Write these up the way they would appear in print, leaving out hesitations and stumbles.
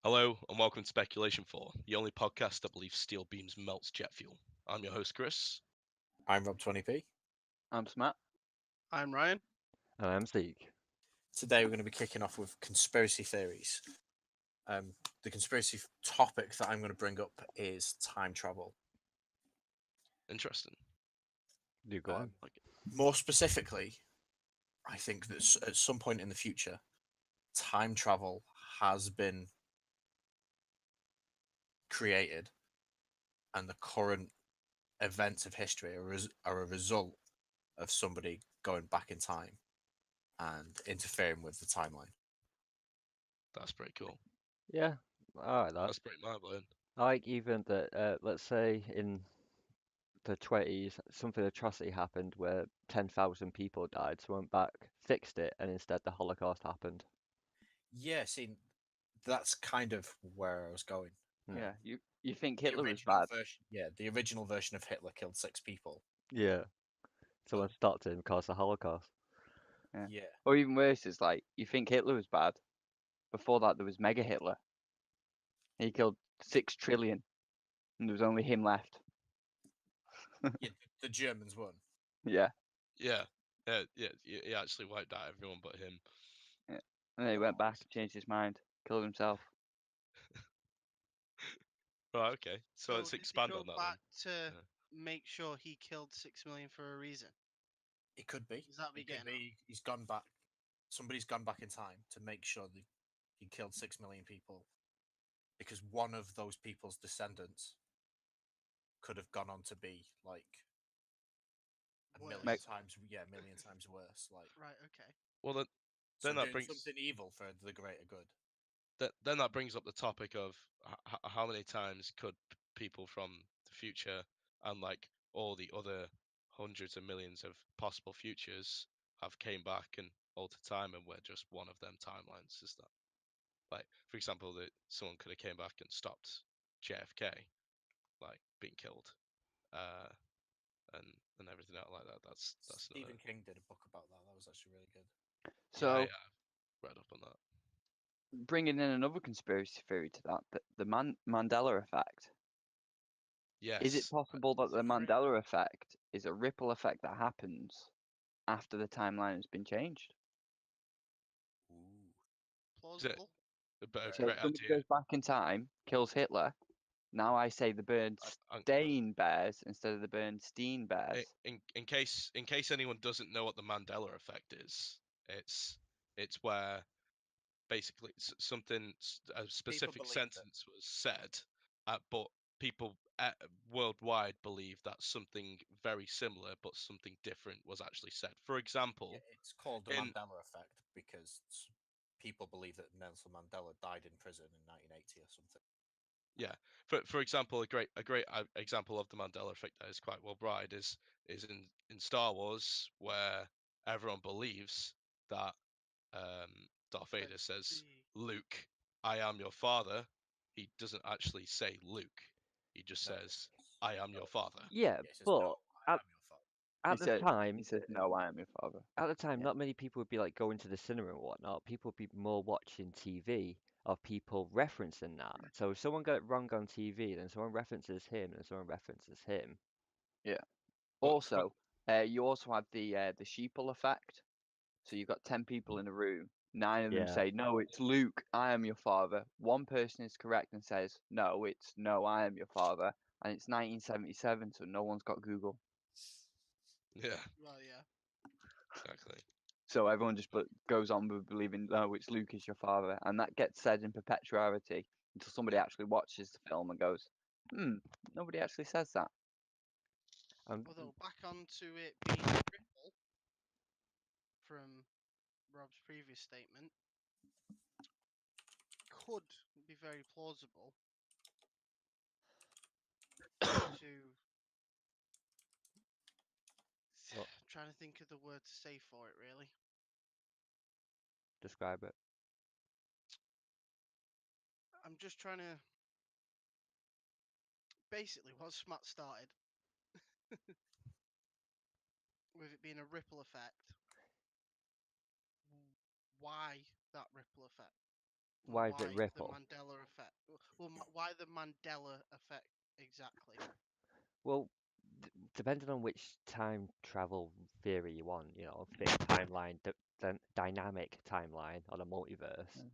Hello and welcome to Speculation4, the only podcast that believes steel beams melts jet fuel. I'm your host, Chris. I'm Rob20p. I'm Smatt. I'm Ryan. And I'm Zeke. Today we're going to be kicking off with conspiracy theories. The conspiracy topic that I'm going to bring up is time travel. Interesting. You go. More specifically, I think that at some point in the future, time travel has been created, and the current events of history are a result of somebody going back in time and interfering with the timeline. That's pretty cool. Yeah, I like that. That's pretty mind-blowing. I like even that, let's say in the 20s, something atrocity happened where 10,000 people died, so went back, fixed it, and instead the Holocaust happened. Yeah, see, that's kind of where I was going. Yeah, you think The Hitler was original bad? the original version of Hitler killed 6 people. Yeah. Someone stopped it and caused the Holocaust. Yeah. Or even worse is like you think Hitler was bad. Before that, there was Mega Hitler. He killed 6 trillion, and there was only him left. Yeah, the Germans won. Yeah, Yeah, he actually wiped out everyone but him. and then he went back and changed his mind, killed himself. Right, okay. So let's did expand he go on that back then. to make sure he killed 6 million for a reason. It could be. Is that what It you're could getting be he's gone back. Somebody's gone back in time to make sure that he killed 6 million people, because one of those people's descendants could have gone on to be like a Worse. million times, a million times worse. Like, Right, okay. Well, so then that doing brings something evil for the greater good. then that brings up the topic of how many times could people from the future and like all the other hundreds of millions of possible futures have came back and altered time, and we're just one of them timelines. Is that like, for example, that someone could have came back and stopped JFK like being killed, and everything out like that. That's Stephen another. King did a book about that. That was actually really good. So Yeah, I've read up on that. bringing in another conspiracy theory to that, the Mandela effect. Yes. Is it possible that the Mandela effect is a ripple effect that happens after the timeline has been changed? Ooh. Plausible. A So great somebody idea. goes back in time, kills Hitler. Now I say the Bernstein bears instead of the Bernstein bears. In case anyone doesn't know what the Mandela effect is, it's where basically something, a specific believe sentence was said, but people worldwide believe that something very similar but something different was actually said. For example, Yeah, it's called the in Mandela effect because people believe that Nelson Mandela died in prison in 1980 or something. yeah, for example, a great example of the Mandela effect that is quite well bride is in Star Wars, where everyone believes that Darth Vader says, "Luke, I am your father." He doesn't actually say Luke. He just No, says, "I am your father." Yeah, It says, but no, I at, am your father. at the time, He said, "No, I am your father." at the time, Yeah. not many people would be like going to the cinema and whatnot. People would be more watching TV of people referencing that. So if someone got it wrong on TV, then someone references him, and someone references him. Yeah. But Also, you also have the sheeple effect. So you've got 10 people in a room. 9 of them Yeah. say, "No, it's Luke. I am your father." One person is correct and says, "No, it's no, I am your father." And it's 1977, so no one's got Google. yeah, Well, yeah. exactly. So everyone just goes on with believing, "No, it's Luke is your father," and that gets said in perpetuity until somebody actually watches the film and goes, nobody actually says that." Although back onto it being a ripple from Rob's previous statement, could be very plausible to What? trying to think of the word to say for it really. Describe it. I'm just trying to basically what Smatt started with it being a ripple effect. Why that ripple effect? Why is it the ripple? Mandela effect? Well, why the Mandela effect exactly? Well, depending on which time travel theory you want, fixed timeline, dynamic timeline on a multiverse.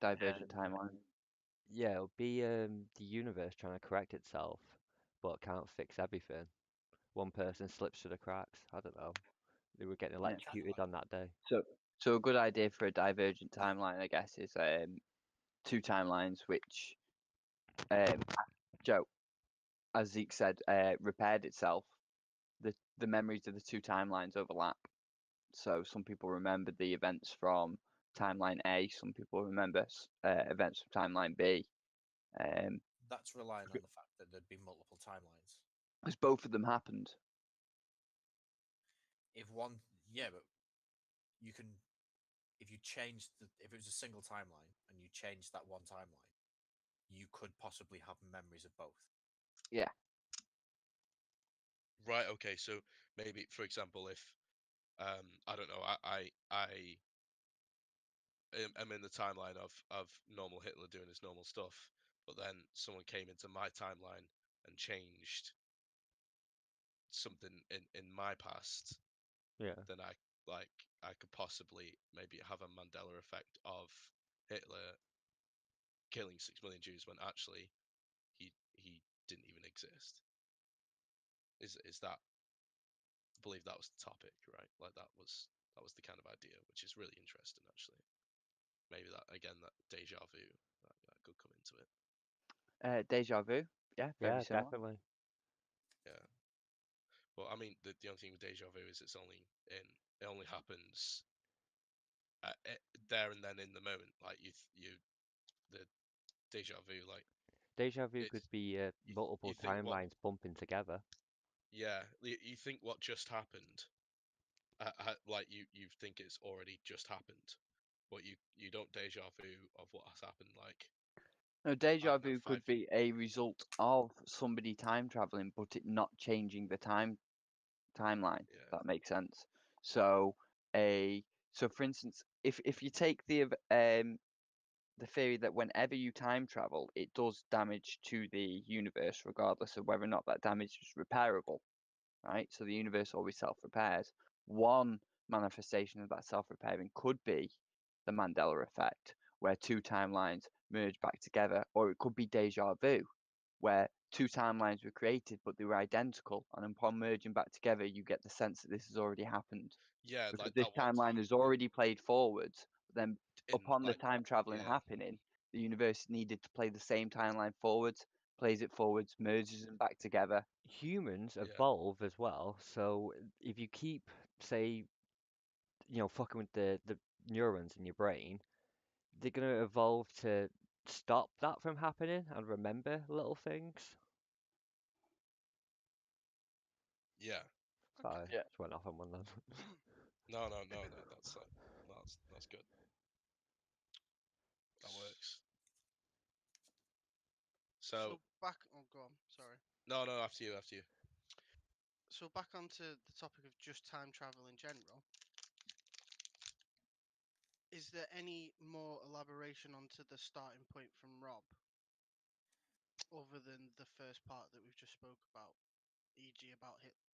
Divergent Um, timeline. Yeah, it'll be the universe trying to correct itself, but can't fix everything. One person slips through the cracks. I don't know. They were getting Yeah. electrocuted on that day. So a good idea for a divergent timeline, I guess, is two timelines which Joe, as Zeke said, repaired itself. The memories of the two timelines overlap. So some people remember the events from timeline A, some people remember events from timeline B. That's relying on the fact that there'd be multiple timelines. Because both of them happened. If one, yeah, but you can, if you change if it was a single timeline and you change that one timeline, you could possibly have memories of both. Yeah. Right. Okay. So maybe, for example, if I don't know, am in the timeline of normal Hitler doing his normal stuff, but then someone came into my timeline and changed something in my past, Yeah. then I could possibly maybe have a Mandela effect of Hitler killing 6 million Jews when actually he didn't even exist. Is that, I believe that was the topic, right? Like that was the kind of idea, which is really interesting actually. Maybe that again, that deja vu, that could come into it. Deja vu. Yeah, very Yeah, similar. definitely. Yeah. Well, I mean, the only thing with deja vu is it only happens there and then in the moment. Like the deja vu, like Deja vu could it's be multiple you think what, timelines bumping together. yeah, you think what just happened, like you think it's already just happened, but you don't deja vu of what has happened. Like No, I deja don't know, vu could be a result of somebody time traveling, but it not changing the timeline. Yeah, That makes sense. So for instance, if you take the theory that whenever you time travel, it does damage to the universe, regardless of whether or not that damage is repairable, right? So the universe always self-repairs. One manifestation of that self-repairing could be the Mandela effect, where two timelines merge back together, or it could be deja vu, where two timelines were created but they were identical, and upon merging back together, you get the sense that this has already happened yeah, because like this that one timeline has already played forwards. But then, in upon the like time traveling yeah, happening, the universe needed to play the same timeline forwards, plays it forwards, merges them back together. Humans yeah, evolve as well, so if you keep, say, fucking with the neurons in your brain, they're gonna evolve to stop that from happening and remember little things. yeah. Sorry, Yeah. just went off on one then. No, no, no, no. That's like that's good. That works. So So back. Oh, go on. Sorry. no, no. After you, after you. So back onto the topic of just time travel in general. Is there any more elaboration onto the starting point from Rob, other than the first part that we've just spoke about, e.g., about Hitler?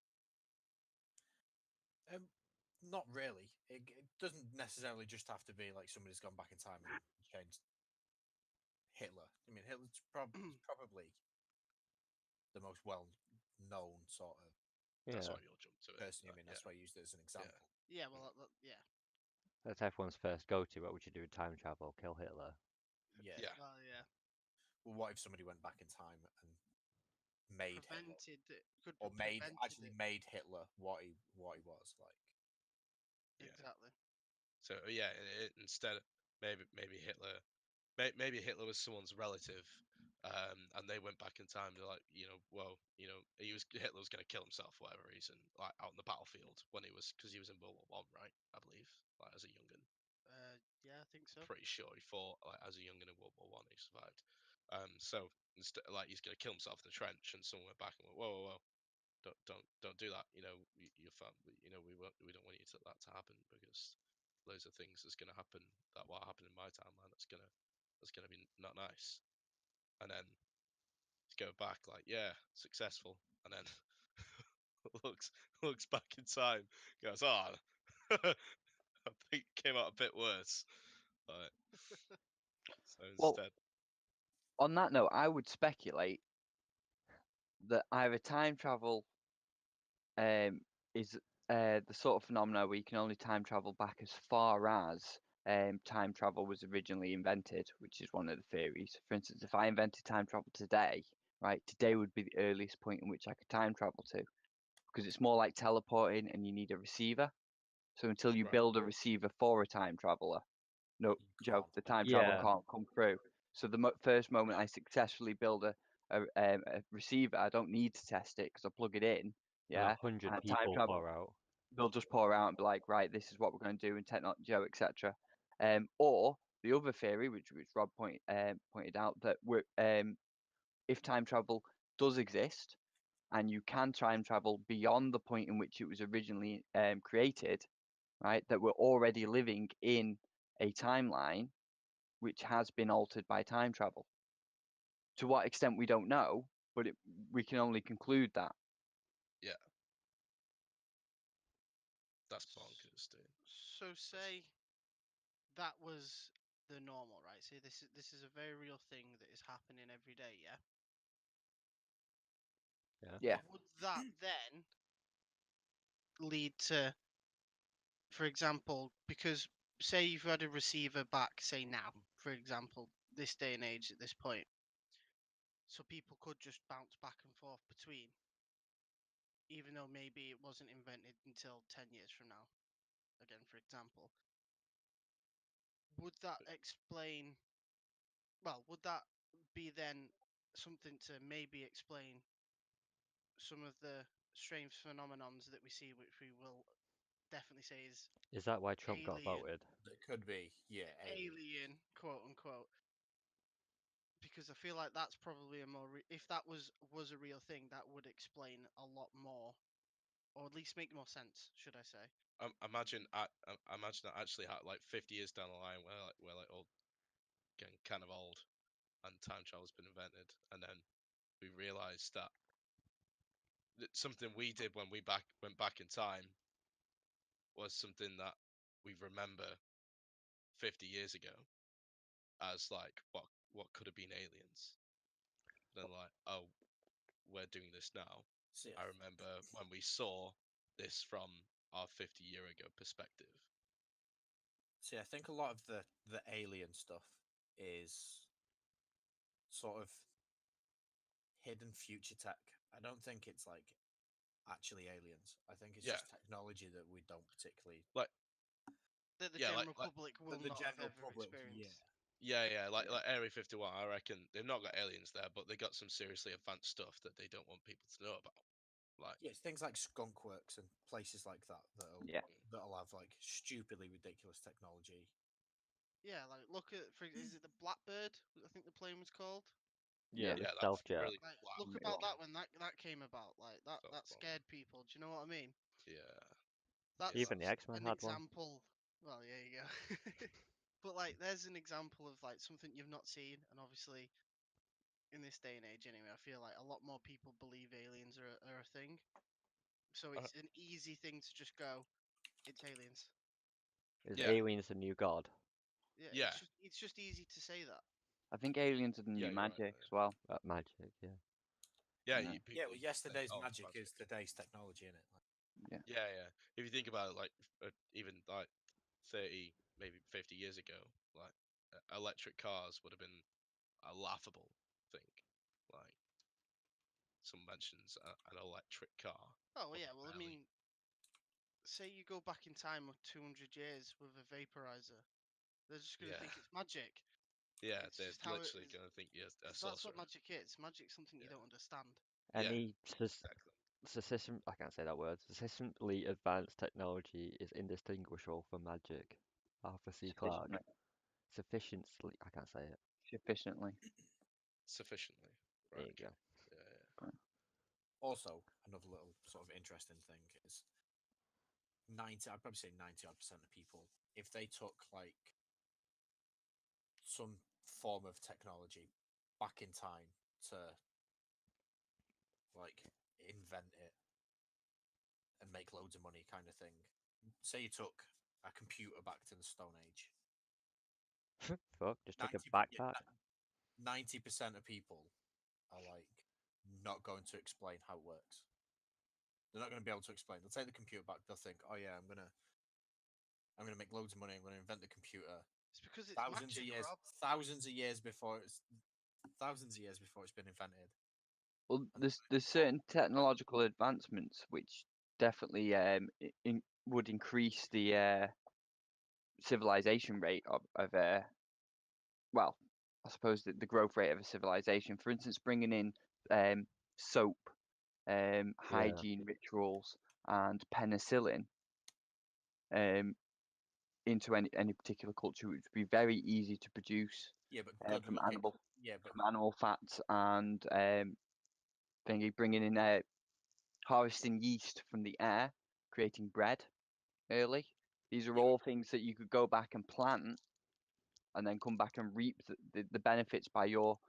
Not really. It doesn't necessarily just have to be like somebody's gone back in time and changed Hitler. I mean, Hitler's probably the most well-known sort of That's Yeah, why you'll jump to it. person. I mean, Yeah, that's why I used it as an example. Yeah. Well, yeah. that's everyone's first go-to. What would you do with time travel? Kill Hitler? Yeah. yeah, Well, yeah. Well, what if somebody went back in time and made Hitler, Prevented it. Could or be prevented it. made Hitler what he was like? yeah. Exactly. So yeah, instead maybe Hitler, maybe Hitler was someone's relative, and they went back in time. They're like, well, Hitler was going to kill himself for whatever reason, like out on the battlefield when because he was in World War One, right? I believe, like as a youngin. Yeah, I think so. Pretty sure he fought like as a youngin in World War One. He survived. So instead, like he's going to kill himself in the trench, and someone went back and went, whoa, whoa, whoa. Don't do that. You're fam. We don't want that to happen because loads of things that's going to happen. That what happened in my timeline. That's going to That's gonna be not nice. And then go back like, yeah, successful, and then looks back in time, goes, oh, I think it came out a bit worse. Like, so Well, instead, on that note, I would speculate that either time travel is the sort of phenomena where you can only time travel back as far as time travel was originally invented, which is one of the theories. For instance, if I invented time travel today, right, today would be the earliest point in which I could time travel to, because it's more like teleporting and you need a receiver. So until you Right. build a receiver for a time traveler, no, You Joe, can't. the time travel Yeah. can't come through. So the first moment I successfully build a receiver, I don't need to test it because I plug it in. And Yeah, 100 and time people travel, pour out. they'll just pour out and be like, right, this is what we're going to do in technology, etc. Or the other theory, which Rob pointed out, that if time travel does exist and you can time travel beyond the point in which it was originally created, right, that we're already living in a timeline which has been altered by time travel. To what extent we don't know, but we can only conclude that. yeah, that's bonkers, dude. So say that was the normal, right? Say this is a very real thing that is happening every day, yeah? Yeah. Would that then lead to, for example, because say you've had a receiver back, say now, for example, this day and age at this point, so people could just bounce back and forth between, even though maybe it wasn't invented until 10 years from now, again, for example. Would that explain, well, would that be then something to maybe explain some of the strange phenomenons that we see, which we will definitely say is Is that why Trump got alien, voted? It could be, yeah, alien, quote unquote? Because I feel like that's probably a more if that was a real thing, that would explain a lot more, or at least make more sense, should I say? Imagine, imagine that actually like 50 years down the line, we're like all getting kind of old, and time travel's been invented, and then we realize that something we did when we went back in time was something that we remember 50 years ago as like what could have been aliens. Then like, oh, we're doing this now. See, I remember when we saw this from our 50-year ago perspective. I think a lot of the alien stuff is sort of hidden future tech. I don't think it's like actually aliens. I think it's Yeah. just technology that we don't particularly Like, That the yeah, general like public will the not general have ever public. experienced. yeah, like Area 51. I reckon they've not got aliens there, but they got some seriously advanced stuff that they don't want people to know about. Like, Yeah, it's things like skunk works and places like that Yeah. that'll have like stupidly ridiculous technology. Yeah, like look at, is it the Blackbird? I think the plane was called. Yeah, the yeah, stealth that's jet. really Like, black. look about that when that came about. Like that Stuff that from- scared people. Do you know what I mean? Yeah, That's Even the X-Men an had one. example. Well, yeah, you go. But like, there's an example of like something you've not seen, and obviously, in this day and age, anyway, I feel like a lot more people believe aliens are a thing. So it's an easy thing to just go, it's aliens. Is Yeah. aliens the new god? Yeah, Yeah. it's just easy to say that. I think aliens are the Yeah, new you're right, magic yeah. as well. Magic, yeah. Yeah, Yeah. Yeah, people well, just say, yesterday's "Oh, magic is today's technology, in it. Yeah, yeah. If you think about it, like even like 30, maybe 50 years ago, like electric cars would have been a laughable thing. Like some mentions an electric car. Oh of yeah, well, I barely- mean, say you go back in time of 200 years with a vaporizer, they're just gonna Yeah. think it's magic. Yeah, It's they're just how it literally is. gonna think you're a 'Cause that's sorcerer. what magic is. Magic's something you Yeah. don't understand. Yeah, Any exactly. I can't say that word. Sufficiently advanced technology is indistinguishable from magic. Arthur C. Clarke. Sufficiently, I can't say it. Sufficiently. Sufficiently. There Right. you Okay. go. Yeah, Also, another little sort of interesting thing is 90. I'd probably say 90% of people, if they took like some form of technology back in time to like invent it and make loads of money, kind of thing. Say you took a computer back to the Stone Age. Fuck, just take a 90 backpack. 90% of people are like not going to explain how it works. They're not going to be able to explain. They'll take the computer back. They'll think, "Oh yeah, I'm gonna make loads of money. I'm gonna invent the computer." It's because it's Thousands magic, of years, Rob. thousands of years before it's been invented. Well, And there's certain technological advancements which definitely would increase the civilization rate of well, I suppose the growth rate of a civilization. For instance, bringing in soap, hygiene rituals, and penicillin into any particular culture would be very easy to produce yeah, but good from looking. animal Yeah, but from animal fats and thingy, bringing in harvesting yeast from the air, creating bread early. These are Yeah. all things that you could go back and plant and then come back and reap the benefits by your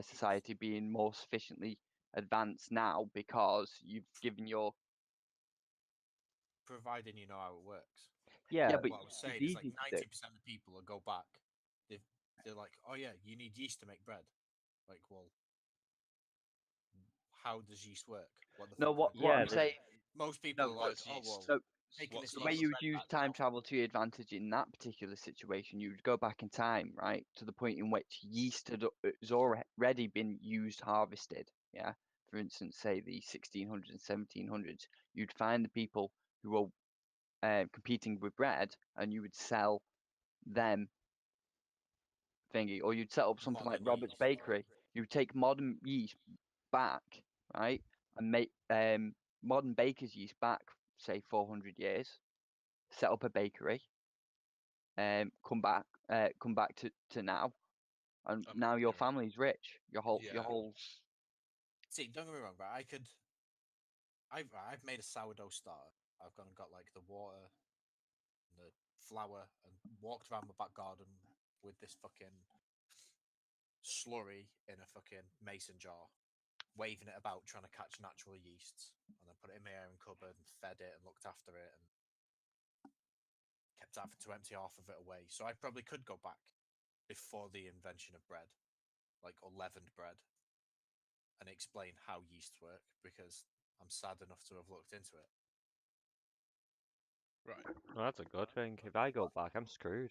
society being more sufficiently advanced now because you've given your providing you know how it works. Yeah, but What I was it's saying is like easy to do. 90% of people will go back. They're like, "Oh yeah, you need yeast to make bread." Like, well, how does yeast work? What the No, fuck? what Yeah, I'm the- saying, Most people no, are like, What's "Oh yeast? well, no, making What's this the way loaf of you would bread use back time now." travel to your advantage in that particular situation, you would go back in time, right, to the point in which yeast has already been used, harvested. Yeah, for instance, say the 1600s and 1700s, you'd find the people who were competing with bread, and you would sell them thingy, or you'd set up something like Modern Robert's yeast. Bakery. You'd take modern yeast back, right, and make modern baker's yeast back, say 400 years, set up a bakery, come back to now, and I'm now your you're right. family's rich. Your Yeah. whole See, don't get me wrong, but I've made a sourdough starter. I've gone and got like the water, and the flour, and walked around my back garden with this fucking slurry in a fucking mason jar, waving it about, trying to catch natural yeasts, and then put it in my airing cupboard and fed it and looked after it and kept having to empty half of it away. So I probably could go back before the invention of bread, like or leavened bread, and explain how yeasts work because I'm sad enough to have looked into it. Right. well, that's a good thing. If I go back, I'm screwed.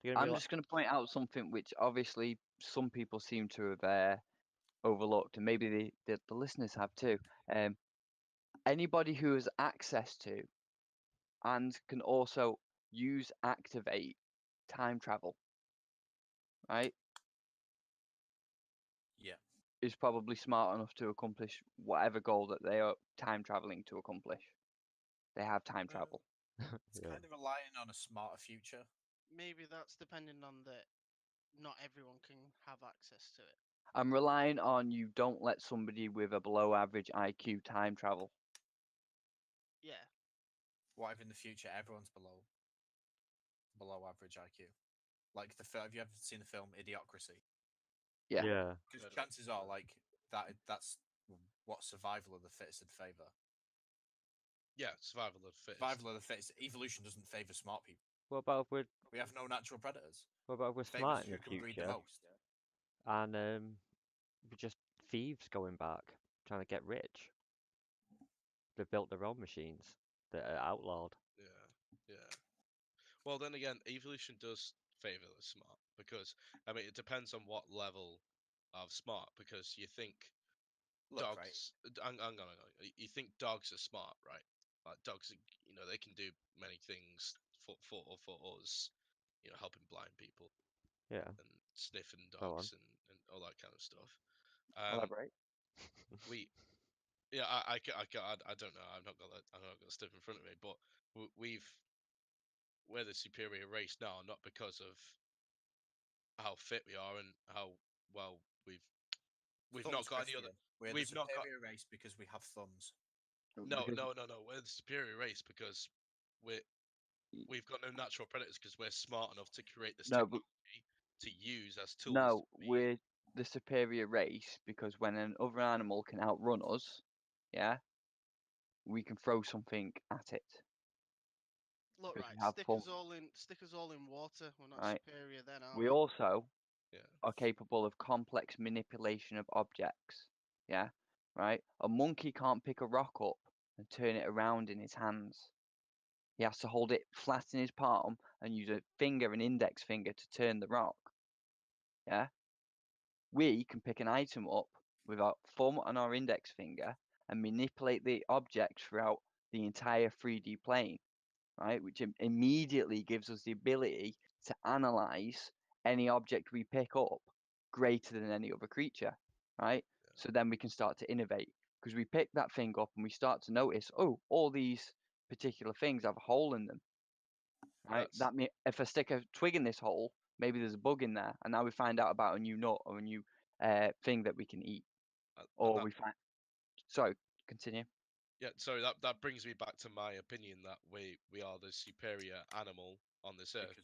They're gonna be I'm like, just going to point out something which obviously some people seem to have overlooked, and maybe the listeners have too. Anybody who has access to and can also activate time travel, right, Yeah, is probably smart enough to accomplish whatever goal that they are time traveling to accomplish. They have time travel. it's yeah. kind of relying on a smarter future. Maybe that's depending on that. Not everyone can have access to it. I'm relying on you don't let somebody with a below average IQ time travel. Yeah. What if in the future everyone's below average IQ? Like have you ever seen the film Idiocracy? Yeah. Yeah. Because Heard of it. chances are like that's what survival of the fittest would favor. Yeah, survival of the fittest. Survival of the fittest. Evolution doesn't favor smart people. What about if we're We have no natural predators. we're It favors smart in who the can breed the future most. and we're just thieves going back trying to get rich? They've built their own machines that are outlawed. Yeah, yeah. Well, then again, evolution does favor the smart because I mean it depends on what level of smart. Because you think Look, right? dogs, hang on, hang on. You think dogs are smart, right? Like dogs, they can do many things for us, helping blind people Yeah. and sniffing Go on. dogs and all that kind of stuff. Um, Elaborate. we Yeah, I don't know. I've not got the stuff in front of me, but we're the superior race now, not because of how fit we are and how well we've not Thumbs, got any other. Christian. We're the We've not got superior race because we have thumbs. no Because no no no. We're the superior race because we've got no natural predators because we're smart enough to create this no, but technology to use as tools. No, to be- we're the superior race because when another animal can outrun us, yeah, we can throw something at it. Look, because right, we have stick fun, us all in, stick us all in water. We're not right? superior then, are We we? also Yeah. are capable of complex manipulation of objects. Yeah, right? A monkey can't pick a rock up and turn it around in his hands. He has to hold it flat in his palm and use a finger, an index finger, to turn the rock. Yeah? We can pick an item up with our thumb and our index finger and manipulate the object throughout the entire 3D plane, right? Which immediately gives us the ability to analyze any object we pick up greater than any other creature, right? So then we can start to innovate because we pick that thing up and we start to notice, oh, all these particular things have a hole in them, right? That's If I stick a twig in this hole, maybe there's a bug in there, and now we find out about a new nut or a new thing that we can eat, and or that, we find. Sorry, continue. yeah. Sorry, that brings me back to my opinion that we are the superior animal on this earth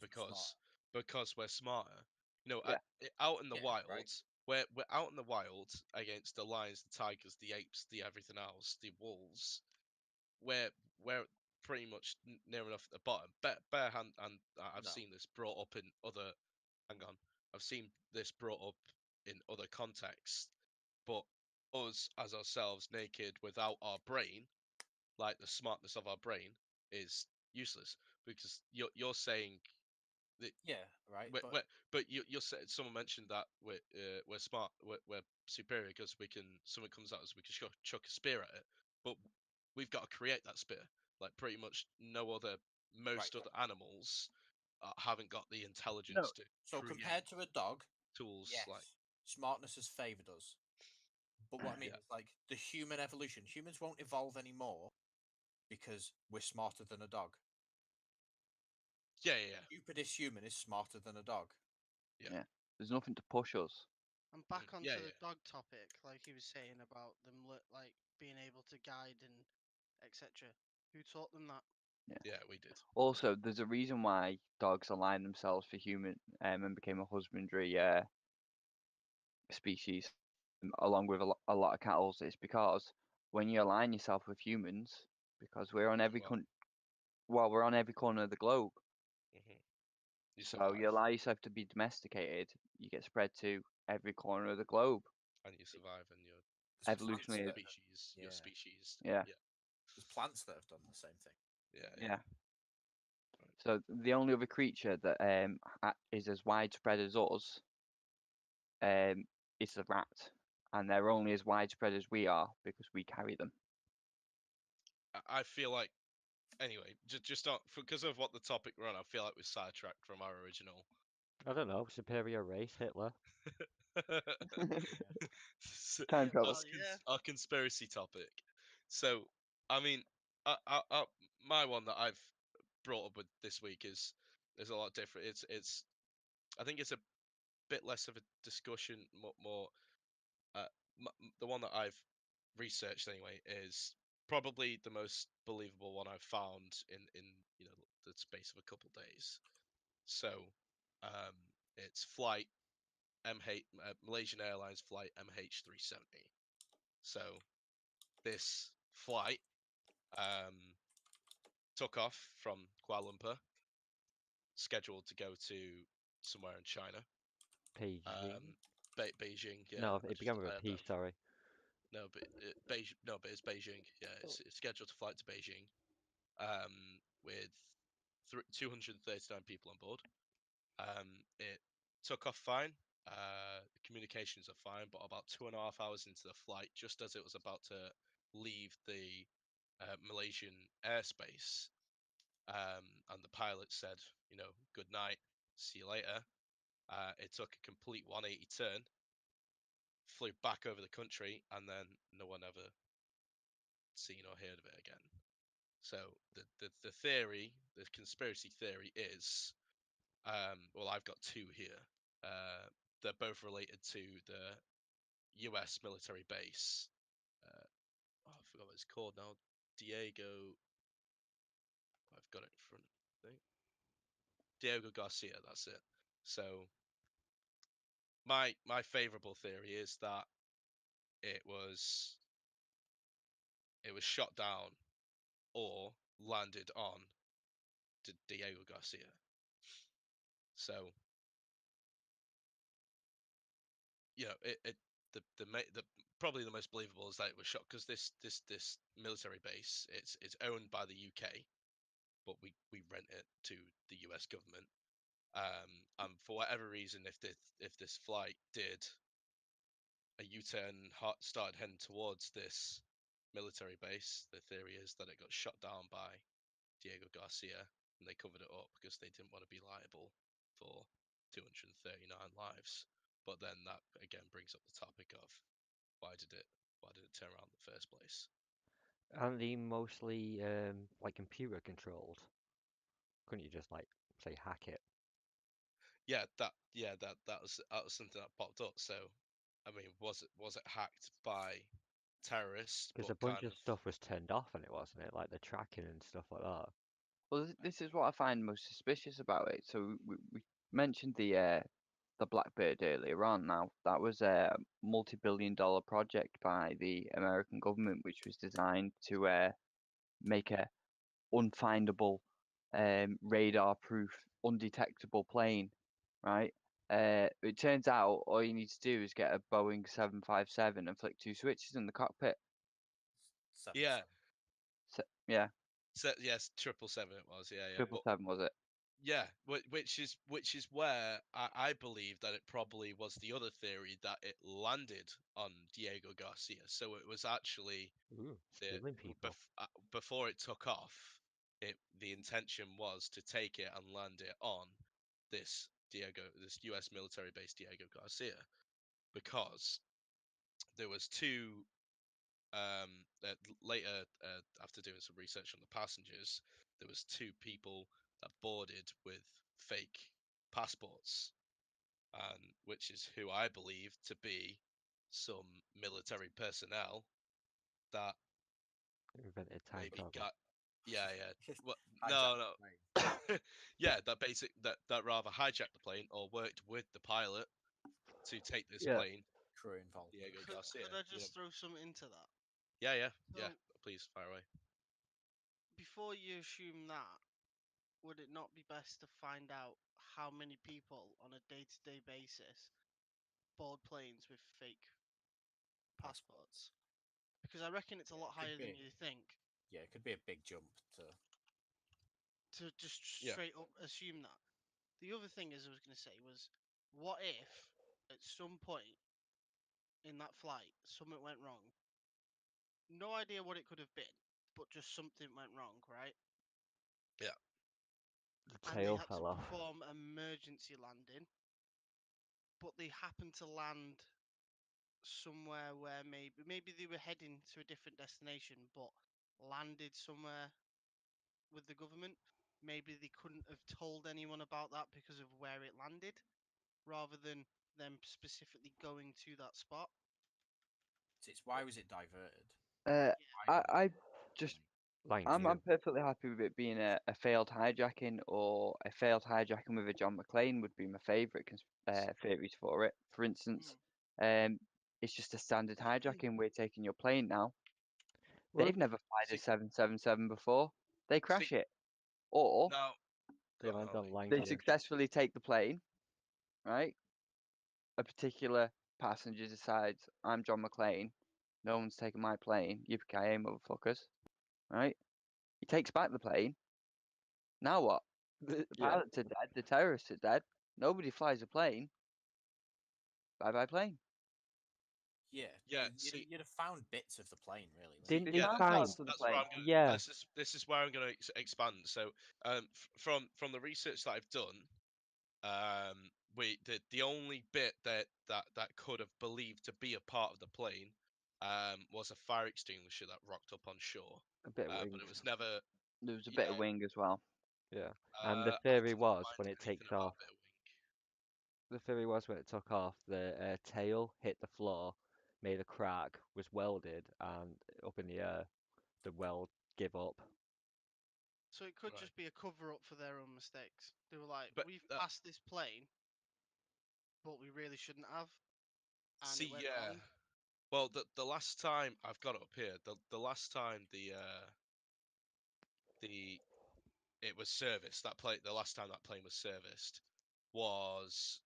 because we're smarter. You know, Yeah. out in the Yeah, wild, right. we're out in the wild against the lions, the tigers, the apes, the everything else, the wolves. We're pretty much near enough at the bottom. Bare hand, and I've No. seen this brought up in other. Hang on, I've seen this brought up in other contexts. But us as ourselves, naked, without our brain, like the smartness of our brain, is useless because you're saying that Yeah, right. but you're saying someone mentioned that we're smart, we're superior because we can someone comes at us, we can chuck a spear at it, but we've got to create that spear. Like pretty much most Right. other animals haven't got the No. intelligence to So create compared to a dog, tools yes, like smartness has favoured us. But what I mean Yeah. is like the human evolution. Humans won't evolve anymore because we're smarter than a dog. yeah, yeah, yeah. Stupidest human is smarter than a dog. Yeah. There's nothing to push us. And back onto Yeah, the yeah. dog topic, like he was saying about them, like being able to guide and etc. Who taught them that? Yeah, we did. Also, there's a reason why dogs align themselves for human and became a husbandry species along with a lot of cattle. It's because when you align yourself with humans, because we're on every Well, we're on every corner of the globe. hmm you So survive, you allow yourself to be domesticated, you get spread to every corner of the globe. and you survive, and your There's Evolutionary- plants that species, have- your yeah. species. Yeah. Yeah, There's plants that have done the same thing. yeah, Yeah. So the only other creature that is as widespread as us is the rat, and they're only as widespread as we are because we carry them. I feel like anyway, just not because of what the topic we're on. I feel like we're sidetracked from our original. I don't know. Superior race, Hitler. Time travel. Well, yeah. Our conspiracy topic. So, I mean, my one that I've brought up with this week is a lot different. I think it's a bit less of a discussion, more. The one that I've researched anyway is probably the most believable one I've found in the space of a couple days. So, um, it's flight Malaysian Airlines flight MH370. So this flight took off from Kuala Lumpur, scheduled to go to somewhere in China. Beijing. Beijing, yeah. No, I it just began with a P. that. Sorry. No, but it's Beijing. Yeah, it's scheduled to flight to Beijing. With 239 people on board. It took off fine. Communications are fine, but about 2.5 hours into the flight, just as it was about to leave the Malaysian airspace, and the pilot said, good night, see you later. It took a complete 180 turn, flew back over the country, and then no one ever seen or heard of it again. So the theory, the conspiracy theory is, well, I've got two here. They're both related to the U.S. military base. I forgot what it's called now. Diego. I've got it in front. I think. Diego Garcia. That's it. So my favorable theory is that it was shot down or landed on Diego Garcia. So, the probably the most believable is that it was shot because this military base it's owned by the UK, but we rent it to the US government. And for whatever reason, if this flight did a U-turn, started heading towards this military base, the theory is that it got shot down by Diego Garcia, and they covered it up because they didn't want to be liable for 239 lives. But then that again brings up the topic of why did it turn around in the first place? Aren't they mostly like computer controlled? Couldn't you just like say hack it? Yeah, that was something that popped up. So, I mean, was it hacked by terrorists? Because But a bunch kind of of stuff was turned off on it, wasn't it? Like the tracking and stuff like that. Well, this is what I find most suspicious about it. So we mentioned the Blackbird earlier on. Now that was a multi-billion-dollar project by the American government, which was designed to make a unfindable, radar-proof, undetectable plane, right? It turns out all you need to do is get a Boeing 757 and flick two switches in the cockpit. yeah, So, yeah, yes, 777 it was. Yeah, triple but seven was it? yeah, which is where I believe that it probably was the other theory that it landed on Diego Garcia. So it was actually Ooh, stealing people. before it took off. The intention was to take it and land it on this U.S. military base Diego Garcia, because there was two later, after doing some research on the passengers, there was two people that boarded with fake passports, and which is who I believe to be some military personnel that Invented time maybe travel. got yeah. Well, Hijack no. the plane. Yeah, that rather hijacked the plane or worked with the pilot to take this Yeah. plane, Crew involved. Diego Could, Garcia. could I just throw something into that? Yeah. So, Please fire away. before you assume that, would it not be best to find out how many people on a day-to-day basis board planes with fake passports? Because I reckon it's a Yeah, lot it could higher than be. you think. Yeah, it could be a big jump to. To just Yeah. straight up assume that. The other thing is I was going to say was, what if at some point in that flight something went wrong? No idea what it could have been, but just something went wrong, right? Yeah. The And they tail had to fell off. perform emergency landing, but they happened to land somewhere where maybe they were heading to a different destination, but landed somewhere with the government. Maybe they couldn't have told anyone about that because of where it landed, rather than them specifically going to that spot. It's why was it diverted? Uh, Why I just Like I'm you. perfectly happy with it being a failed hijacking, or a failed hijacking with a John McClane would be my favourite theories for it. For instance, it's just a standard hijacking. We're taking your plane now. Well, They've never fired a See- 777 before. They crash See, it, or now, they go on, land on Ollie. line they you. successfully take the plane. Right, a particular passenger decides, "I'm John McClane. No one's taking my plane. Yippee-ki-yay, motherfuckers!" Right? He takes back the plane. Now what? The Yeah. pilots are dead. The terrorists are dead. Nobody flies a plane. Bye bye plane. Yeah, Yeah, you'd have found bits of the plane, really. Didn't wouldn't they You yeah, found find? parts of the that's where plane. I'm going. Yeah. This is where I'm going to expand. So, from the research that I've done, the only bit that could have believed to be a part of the plane, was a fire extinguisher that rocked up on shore. A bit of But wings. it was never. There was a bit of Yeah, wing as well. Yeah. And the I theory didn't was find when it anything takes about off, a bit of wing. took off, the tail hit the floor, made a crack, was welded, and up in the air, the weld give up. So it could Right. just be a cover up for their own mistakes. They were like, But we've passed this plane, but we really shouldn't have, and See, it went yeah. wrong. Well, the last time I've got it up here, the last time the it was serviced, the last time that plane was serviced was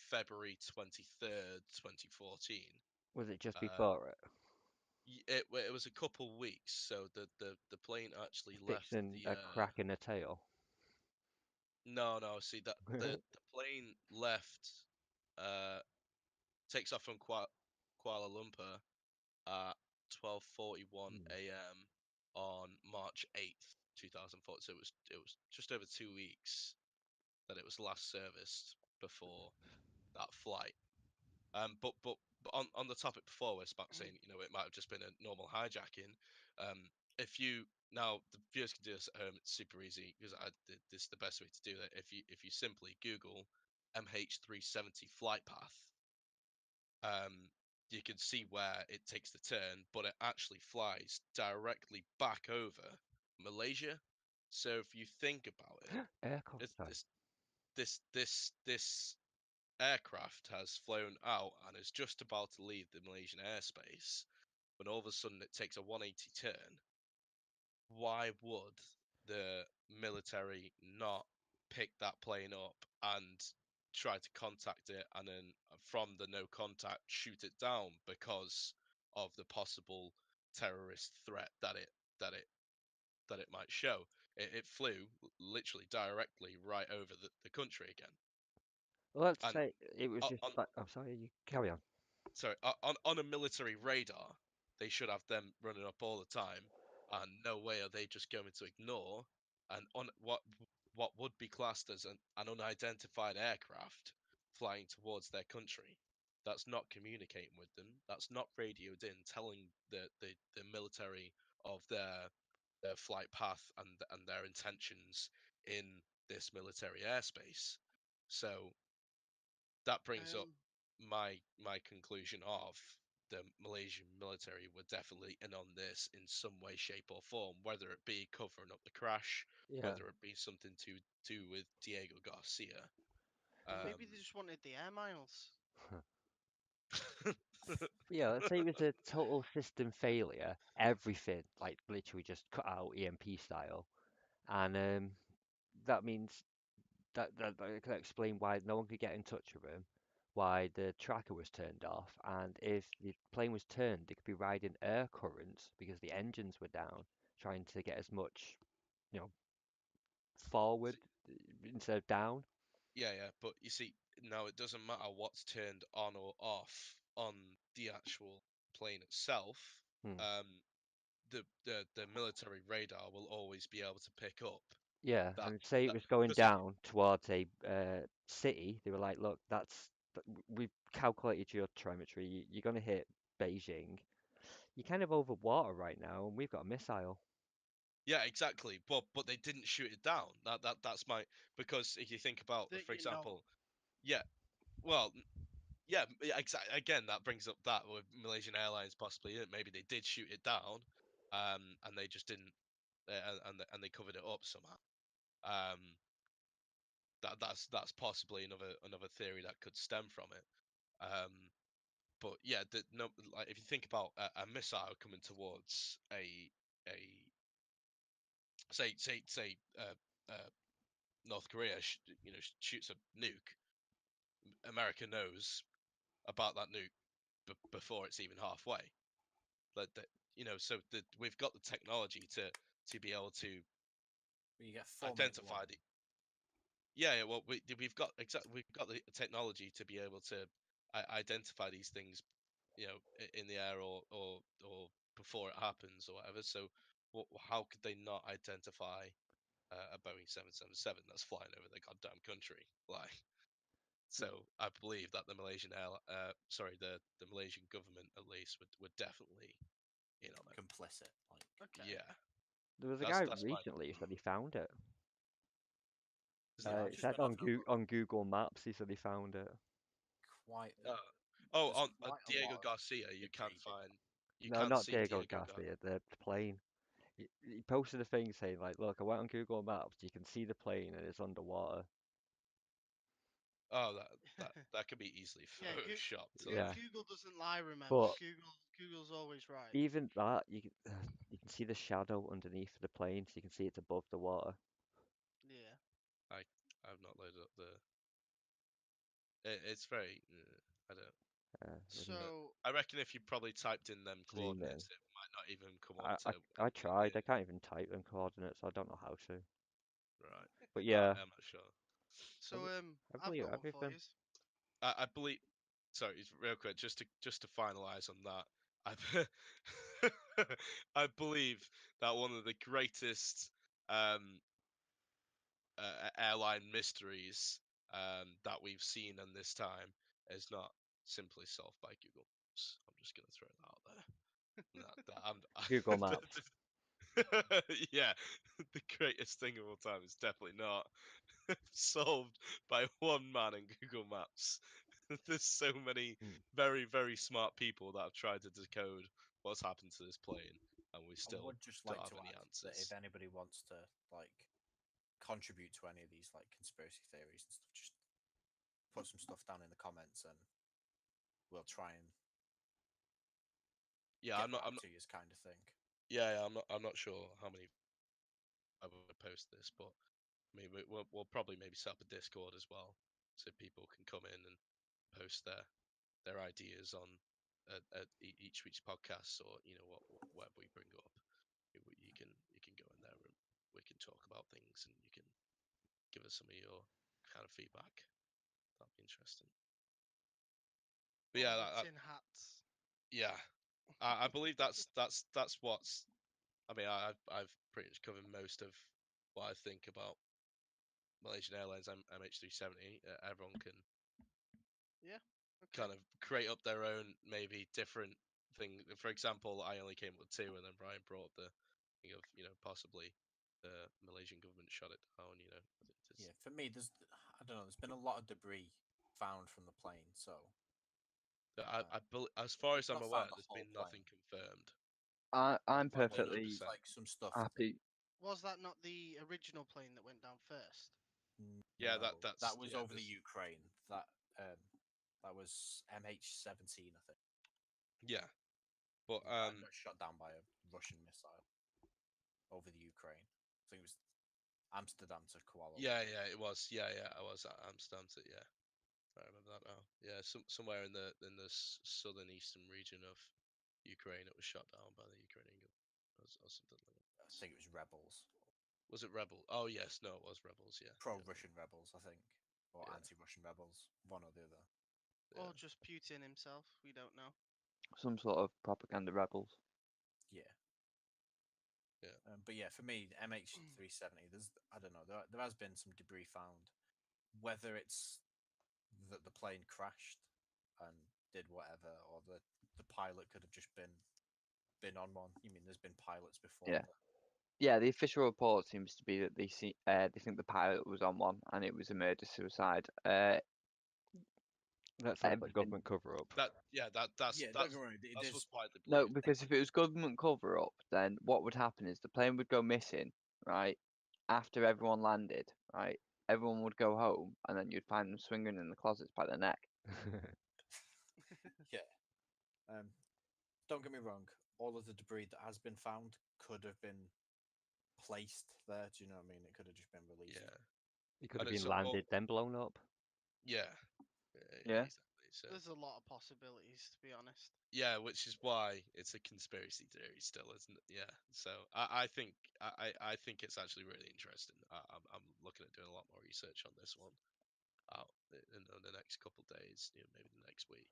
February 23rd, 2014. Was it just Uh, before it? it was a couple weeks, so the plane actually left Fixing the a crack in the tail. no, see that the plane left takes off from Kuala Lumpur at 12:41 Hmm. a.m. on March 8th, 2004. So it was just over 2 weeks that it was last serviced before that flight. But on the topic before, where Spock saying, it might have just been a normal hijacking. If you now the viewers can do this at home, it's super easy because this is the best way to do that. If you simply Google MH370 flight path, you can see where it takes the turn, but it actually flies directly back over Malaysia. So if you think about it, Aircraft. this aircraft has flown out and is just about to leave the Malaysian airspace, when all of a sudden it takes a 180 turn. Why would the military not pick that plane up and try to contact it, and then from the no contact shoot it down because of the possible terrorist threat that it might show? It flew literally directly right over the country again. Well, let's And say it was just on like. I'm sorry, you carry on. sorry, on a military radar, they should have them running up all the time, and no way are they just going to ignore and on what would be classed as an unidentified aircraft flying towards their country. That's not communicating with them. That's not radioed in, telling the military of their flight path and their intentions in this military airspace. So that brings up Um, my conclusion of the Malaysian military were definitely in on this in some way, shape, or form, whether it be covering up the crash, Yeah. whether it be something to do with Diego Garcia. maybe they just wanted the air miles. Yeah, let's say it was a total system failure. Everything, like literally just cut out EMP style, and that means that can explain why no one could get in touch with him, why the tracker was turned off, and if the plane was turned, it could be riding air currents because the engines were down, trying to get as much, you know, forward instead of down. Yeah, but you see, now it doesn't matter what's turned on or off on the actual plane itself. Hmm. Um, the military radar will always be able to pick up Yeah, that and say it that was going because down towards a city, they were like, look, we've calculated your telemetry. You're going to hit Beijing. You're kind of over water right now, and we've got a missile. yeah, exactly. But they didn't shoot it down. That's my because if you think about, That for you know. example, yeah, well, yeah, exactly. Again, that brings up that with Malaysian Airlines possibly. Maybe they did shoot it down, and they just didn't, and they covered it up somehow. Um, that's possibly another theory that could stem from it. But yeah, no, like if you think about a missile coming towards a say North Korea, shoots a nuke. America knows about that nuke before it's even halfway. Like that, so we've got the technology to be able to You get 4-minute identify warning. the. Yeah. Well, we've got the technology to be able to identify these things, in the air or before it happens or whatever. So, how could they not identify a Boeing 777 that's flying over the goddamn country? Like, so I believe that the the Malaysian government at least would definitely in on it. Complicit. Like, Okay. Yeah, There was a that's guy that's my. recently who said he found it. Is yeah, there? I've It just said been having a look. On Google Maps, he said he found it. Quite. Oh, There's on quite a Diego lot of Garcia, imagery. you No, can't not see Diego Diego Garcia, the plane. He posted a thing saying like, "Look, I went on Google Maps. You can see the plane and it's underwater." Oh, that could be easily Yeah, photoshopped. Yeah. Google doesn't lie. Remember, But Google's always right. even that, you can see the shadow underneath the plane, so you can see it's above the water. Yeah. I've not loaded up the. It's very. I don't. When you So I reckon if you probably typed in them zoom in, coordinates, it might not even come I, up to. I tried. I can't even type them coordinates. I don't know how to. Right. But yeah, I'm not sure. so I I've believe got one for everything. I believe. Sorry, real quick, just to finalize on that, I I believe that one of the greatest airline mysteries that we've seen in this time is not simply solved by Google Maps. I'm just going to throw that out there. Google Maps. Yeah, the greatest thing of all time is definitely not solved by one man in Google Maps. There's so many Mm. very, very smart people that have tried to decode what's happened to this plane, and we I still would just don't like have to any add that answers. if anybody wants to like contribute to any of these like conspiracy theories and stuff, just put some stuff down in the comments and we'll try and Yeah, get I'm not. back to you, kind of thing. Yeah, I'm not sure how many I would post this, but I mean, we'll probably maybe set up a Discord as well, so people can come in and post their ideas on at each week's podcast, or whatever we bring up. You can go in there and we can talk about things, and you can give us some of your kind of feedback. That'd be interesting. But yeah, all the tin hats. yeah, I believe that's what's. I mean, I've pretty much covered most of what I think about Malaysian Airlines MH370. Everyone can Yeah. Okay. kind of create up their own maybe different thing. For example, I only came up with two, and then Brian brought up the thing of possibly the Malaysian government shot it down. Yeah, for me, I don't know. There's been a lot of debris found from the plane, so as far they've as I'm not aware, found the there's whole been plane. nothing confirmed. I'm Like perfectly like some stuff. happy. Was that not the original plane that went down first? Yeah, No, that's that was over the Ukraine. That was MH17, I think. yeah, but That got shot down by a Russian missile over the Ukraine. I think it was Amsterdam to Kuala yeah, Lumpur. it was. Yeah, I was at Amsterdam. Yeah, I remember that now. Yeah, somewhere in the southern eastern region of Ukraine, it was shot down by the Ukrainian government or something like that. I think it was rebels, Was it rebel? Oh yes, no, it was rebels. Yeah, pro-Russian rebels, I think, or Yeah. anti-Russian rebels, one or the other. Yeah. Or just Putin himself? We don't know. Some sort of propaganda rebels. Yeah. Yeah. But yeah, for me, MH370, I don't know, there has been some debris found. Whether it's that the plane crashed and did whatever, or the pilot could have just been on one. You mean there's been pilots before? Yeah. Yeah, the official report seems to be that they think the pilot was on one and it was a murder suicide. That's like a everything- government cover up. That's don't get me wrong, what's widely No, believed. because if it was government cover up, then what would happen is the plane would go missing, right? After everyone landed, right? Everyone would go home, and then you'd find them swinging in the closets by the neck. Yeah. Don't get me wrong, all of the debris that has been found could have been placed there. Do you know what I mean? It could have just been released. Yeah. It could And have it's been landed, then blown up. Yeah. Yeah. Exactly. So There's a lot of possibilities, to be honest. yeah, which is why it's a conspiracy theory still, isn't it? Yeah. So I think I think it's actually really interesting. I'm looking at doing a lot more research on this one out in the next couple of days, maybe the next week.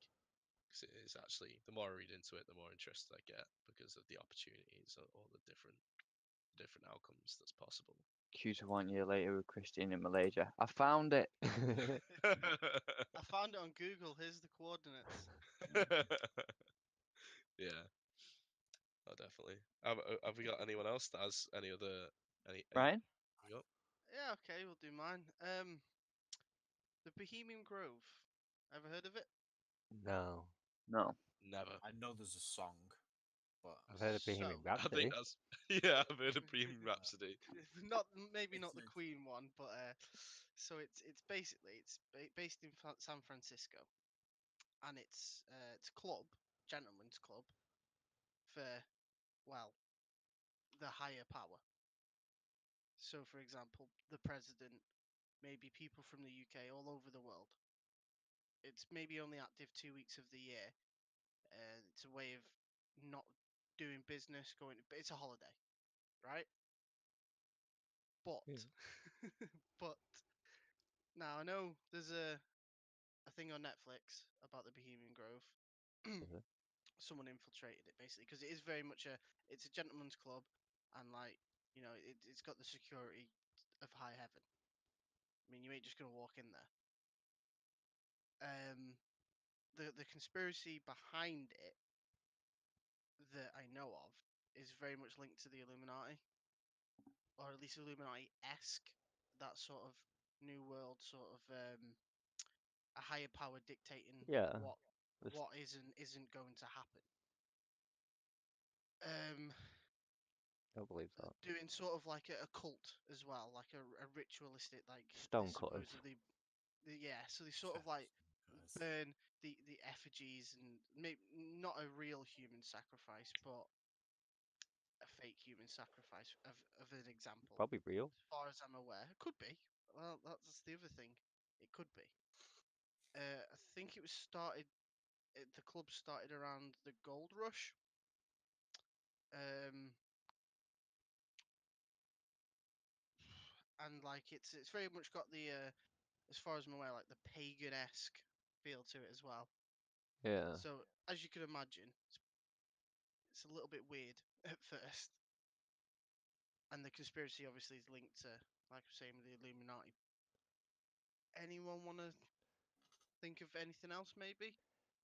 Because it is actually, the more I read into it, the more interested I get because of the opportunities or all the different outcomes that's possible. Q to 1 year later with Christian in Malaysia. I found it. I found it on Google. Here's the coordinates. Yeah. Oh, definitely. Have we got anyone else that has any other Ryan? Yep. Yeah, okay, we'll do mine. The Bohemian Grove. Ever heard of it? No. No. Never. I know there's a song, but I've heard of Bohemian I think Rhapsody. that's yeah. I've heard of Bohemian Rhapsody. Not maybe It's- not the it's- Queen one, but So it's basically based in San Francisco, and it's a club, gentleman's club, for, well, the higher power. So, for example, the president, maybe people from the UK, all over the world. It's maybe only active 2 weeks of the year. It's a way of not doing business, but it's a holiday, right? But, Yeah. but now I know there's a thing on Netflix about the Bohemian Grove. Mhm. Someone infiltrated it basically because it is very much it's a gentleman's club, and like, it's got the security of high heaven. I mean, you ain't just gonna walk in there. The conspiracy behind it that I know of is very much linked to the Illuminati, or at least Illuminati-esque. That sort of new world, sort of a higher power dictating Yeah. what This- what is and isn't going to happen. Um, I believe that. doing sort of like a cult as well, like a ritualistic, like Stone they cutters. supposedly, yeah. So they sort of like burn the effigies, and maybe not a real human sacrifice, but a fake human sacrifice of an example. Probably real. As far as I'm aware, it could be. Well, that's the other thing. It could be. I think it was started. The club started around the gold rush. Um, and like it's very much got the as far as I'm aware, like the pagan-esque feel to it as well. Yeah. So as you can imagine, it's a little bit weird at first, and the conspiracy obviously is linked to, like I'm saying, the Illuminati. Anyone want to think of anything else, maybe?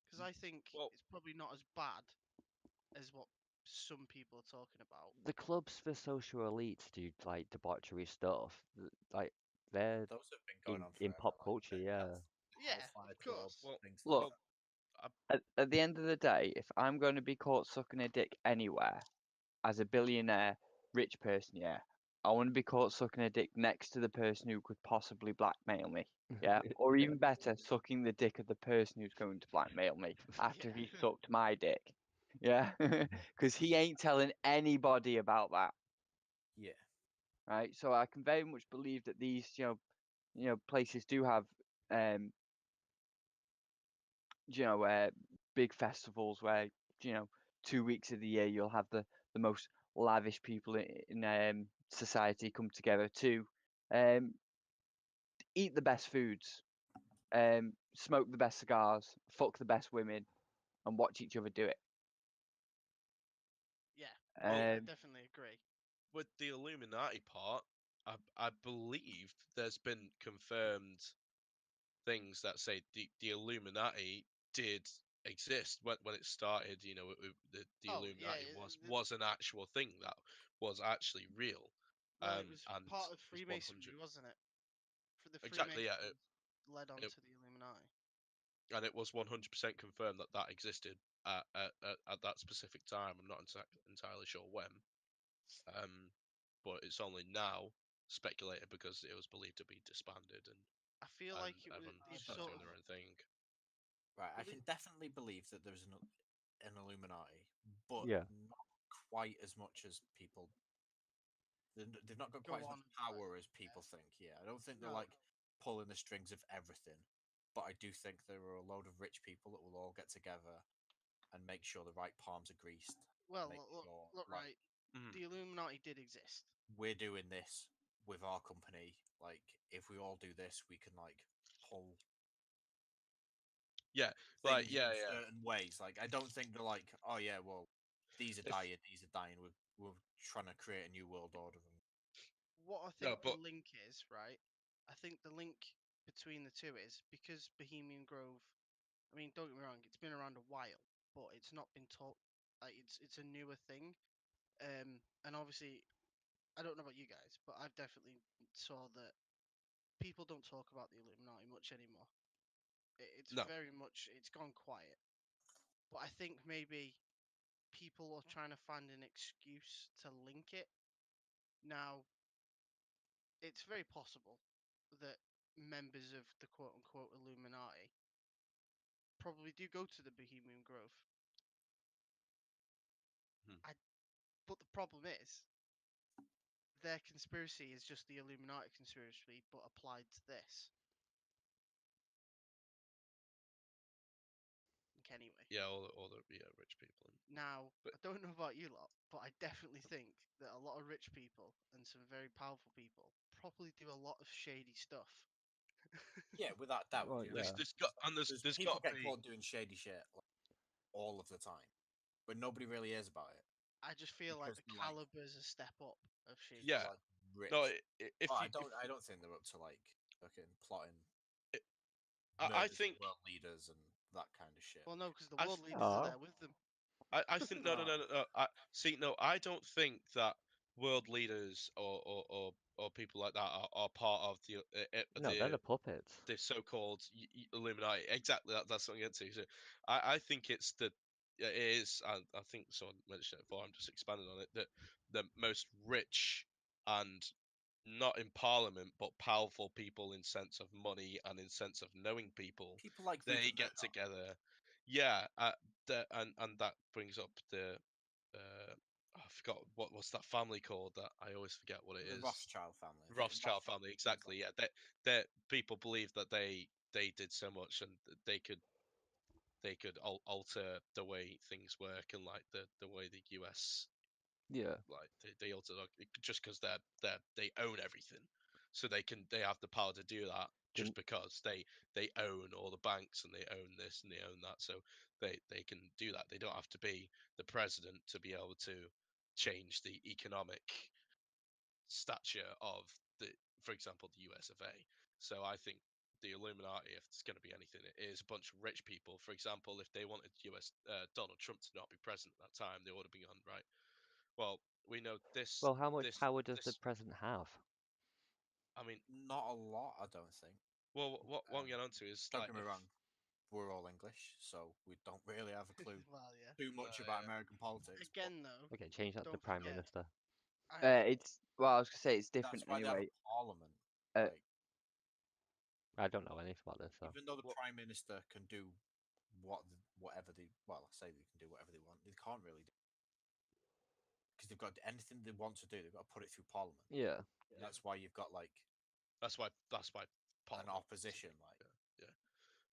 Because I think Well, it's probably not as bad as what some people are talking about. The clubs for social elites do like debauchery stuff. Like they're Those have been going on in forever. pop like culture, the yeah. Yeah, Hellfire of Club, course. well, things Look, like well, at the end of the day, if I'm going to be caught sucking a dick anywhere as a billionaire, rich person, yeah, I want to be caught sucking a dick next to the person who could possibly blackmail me. Yeah, or even better, sucking the dick of the person who's going to blackmail me after he Yeah. sucked my dick. Yeah, because he ain't telling anybody about that, yeah. right? So I can very much believe that these, places do have, big festivals where, 2 weeks of the year you'll have the most lavish people in society come together to um, eat the best foods, smoke the best cigars, fuck the best women, and watch each other do it. Yeah, I Um, definitely agree. with the Illuminati part, I believe there's been confirmed things that say the Illuminati did exist when it started. The Oh yeah, Illuminati was an actual thing that was actually real. well, it was And part of it's Freemasonry, 100 wasn't it? For the exactly, yeah, Freemasons led on it, to the Illuminati. and it was 100% confirmed that existed at that specific time. I'm not entirely sure when, um, but it's only now speculated because it was believed to be disbanded I feel and like everyone they've started sort doing of, their own thing. Right, I well, can definitely believe that there's an Illuminati, but Yeah. not quite as much as people. They've not got go quite as much on. power as people think. Yeah, I don't think they're No, like pulling the strings of everything, but I do think there are a load of rich people that will all get together and make sure the right palms are greased. well, Make look, sure, look, right, right. Mhm. The Illuminati did exist. we're doing this with our company. Like, if we all do this, we can like pull Yeah, things yeah, in yeah. certain ways. Like, I don't think they're like, oh yeah, well, these are If dying, these are dying. We're trying to create a new world order. What I no, think the but link is, right? I think the link between the two is because Bohemian Grove. I mean, don't get me wrong, it's been around a while, but it's not been taught. Like, it's a newer thing. And obviously, I don't know about you guys, but I've definitely saw that people don't talk about the Illuminati much anymore. It's no, very much it's gone quiet. But I think maybe people are trying to find an excuse to link it. Now, it's very possible that members of the quote-unquote Illuminati probably do go to the Bohemian Grove. But the problem is, their conspiracy is just the Illuminati conspiracy, but applied to this. Anyway. Yeah, all the rich people. Now, I don't know about you lot, but I definitely think that a lot of rich people and some very powerful people probably do a lot of shady stuff. Yeah, without doubt. Well, you know, yeah. There's people got get to be. caught doing shady shit like, all of the time, but nobody really hears about it. I just feel like Because the they're, like- caliber's a step up of shady. Yeah. Like rich. No, if Oh, you, I don't think they're up to like fucking plotting I murders of think world leaders and that kind of shit. Well, no, because the I world th- leaders are Oh. there with them. I think no. I don't think that world leaders or people like that are part of No, they're the puppets. the so-called Illuminati. Exactly, that's what I'm getting to. So I think it's it is. I think someone mentioned it before. I'm just expanding on it. That the most rich and not in parliament, but powerful people in sense of money and in sense of knowing people, People like they Rupert get Murdoch. together. Yeah, and that brings up the I forgot what's that family called that I always forget what it The is. Rothschild family. I think. Rothschild family, exactly. Yeah, that people believe that they did so much and they could alter the way things work and like the way the US Yeah. like they alter just because they own everything, so they have the power to do that just Didn't- because they own all the banks and they own this and they own that, so they can do that. They don't have to be the president to be able to change the economic stature of for example, the US of A. So I think the Illuminati, if it's going to be anything, it is a bunch of rich people. For example, if they wanted Donald Trump to not be president at that time, they would have been on, right? Well, we know this. Well, how much this, power does the this, president have? I mean, Not a lot, I don't think. well, what I'm getting onto is Don't like, get me wrong. We're all English, so we don't really have a clue Well, yeah. too much about American politics. but Again, though, Okay, change that to don't prime forget. minister. It's I was gonna say it's that's different why they have anyway. a parliament. Uh, Like, I don't know anything about this, so. even though the What- prime minister can do whatever they I say they can do whatever they want, they can't really do because they've got anything they want to do, they've got to put it through parliament. Yeah. And that's why you've got like that's why an Parliament, opposition. Like, yeah.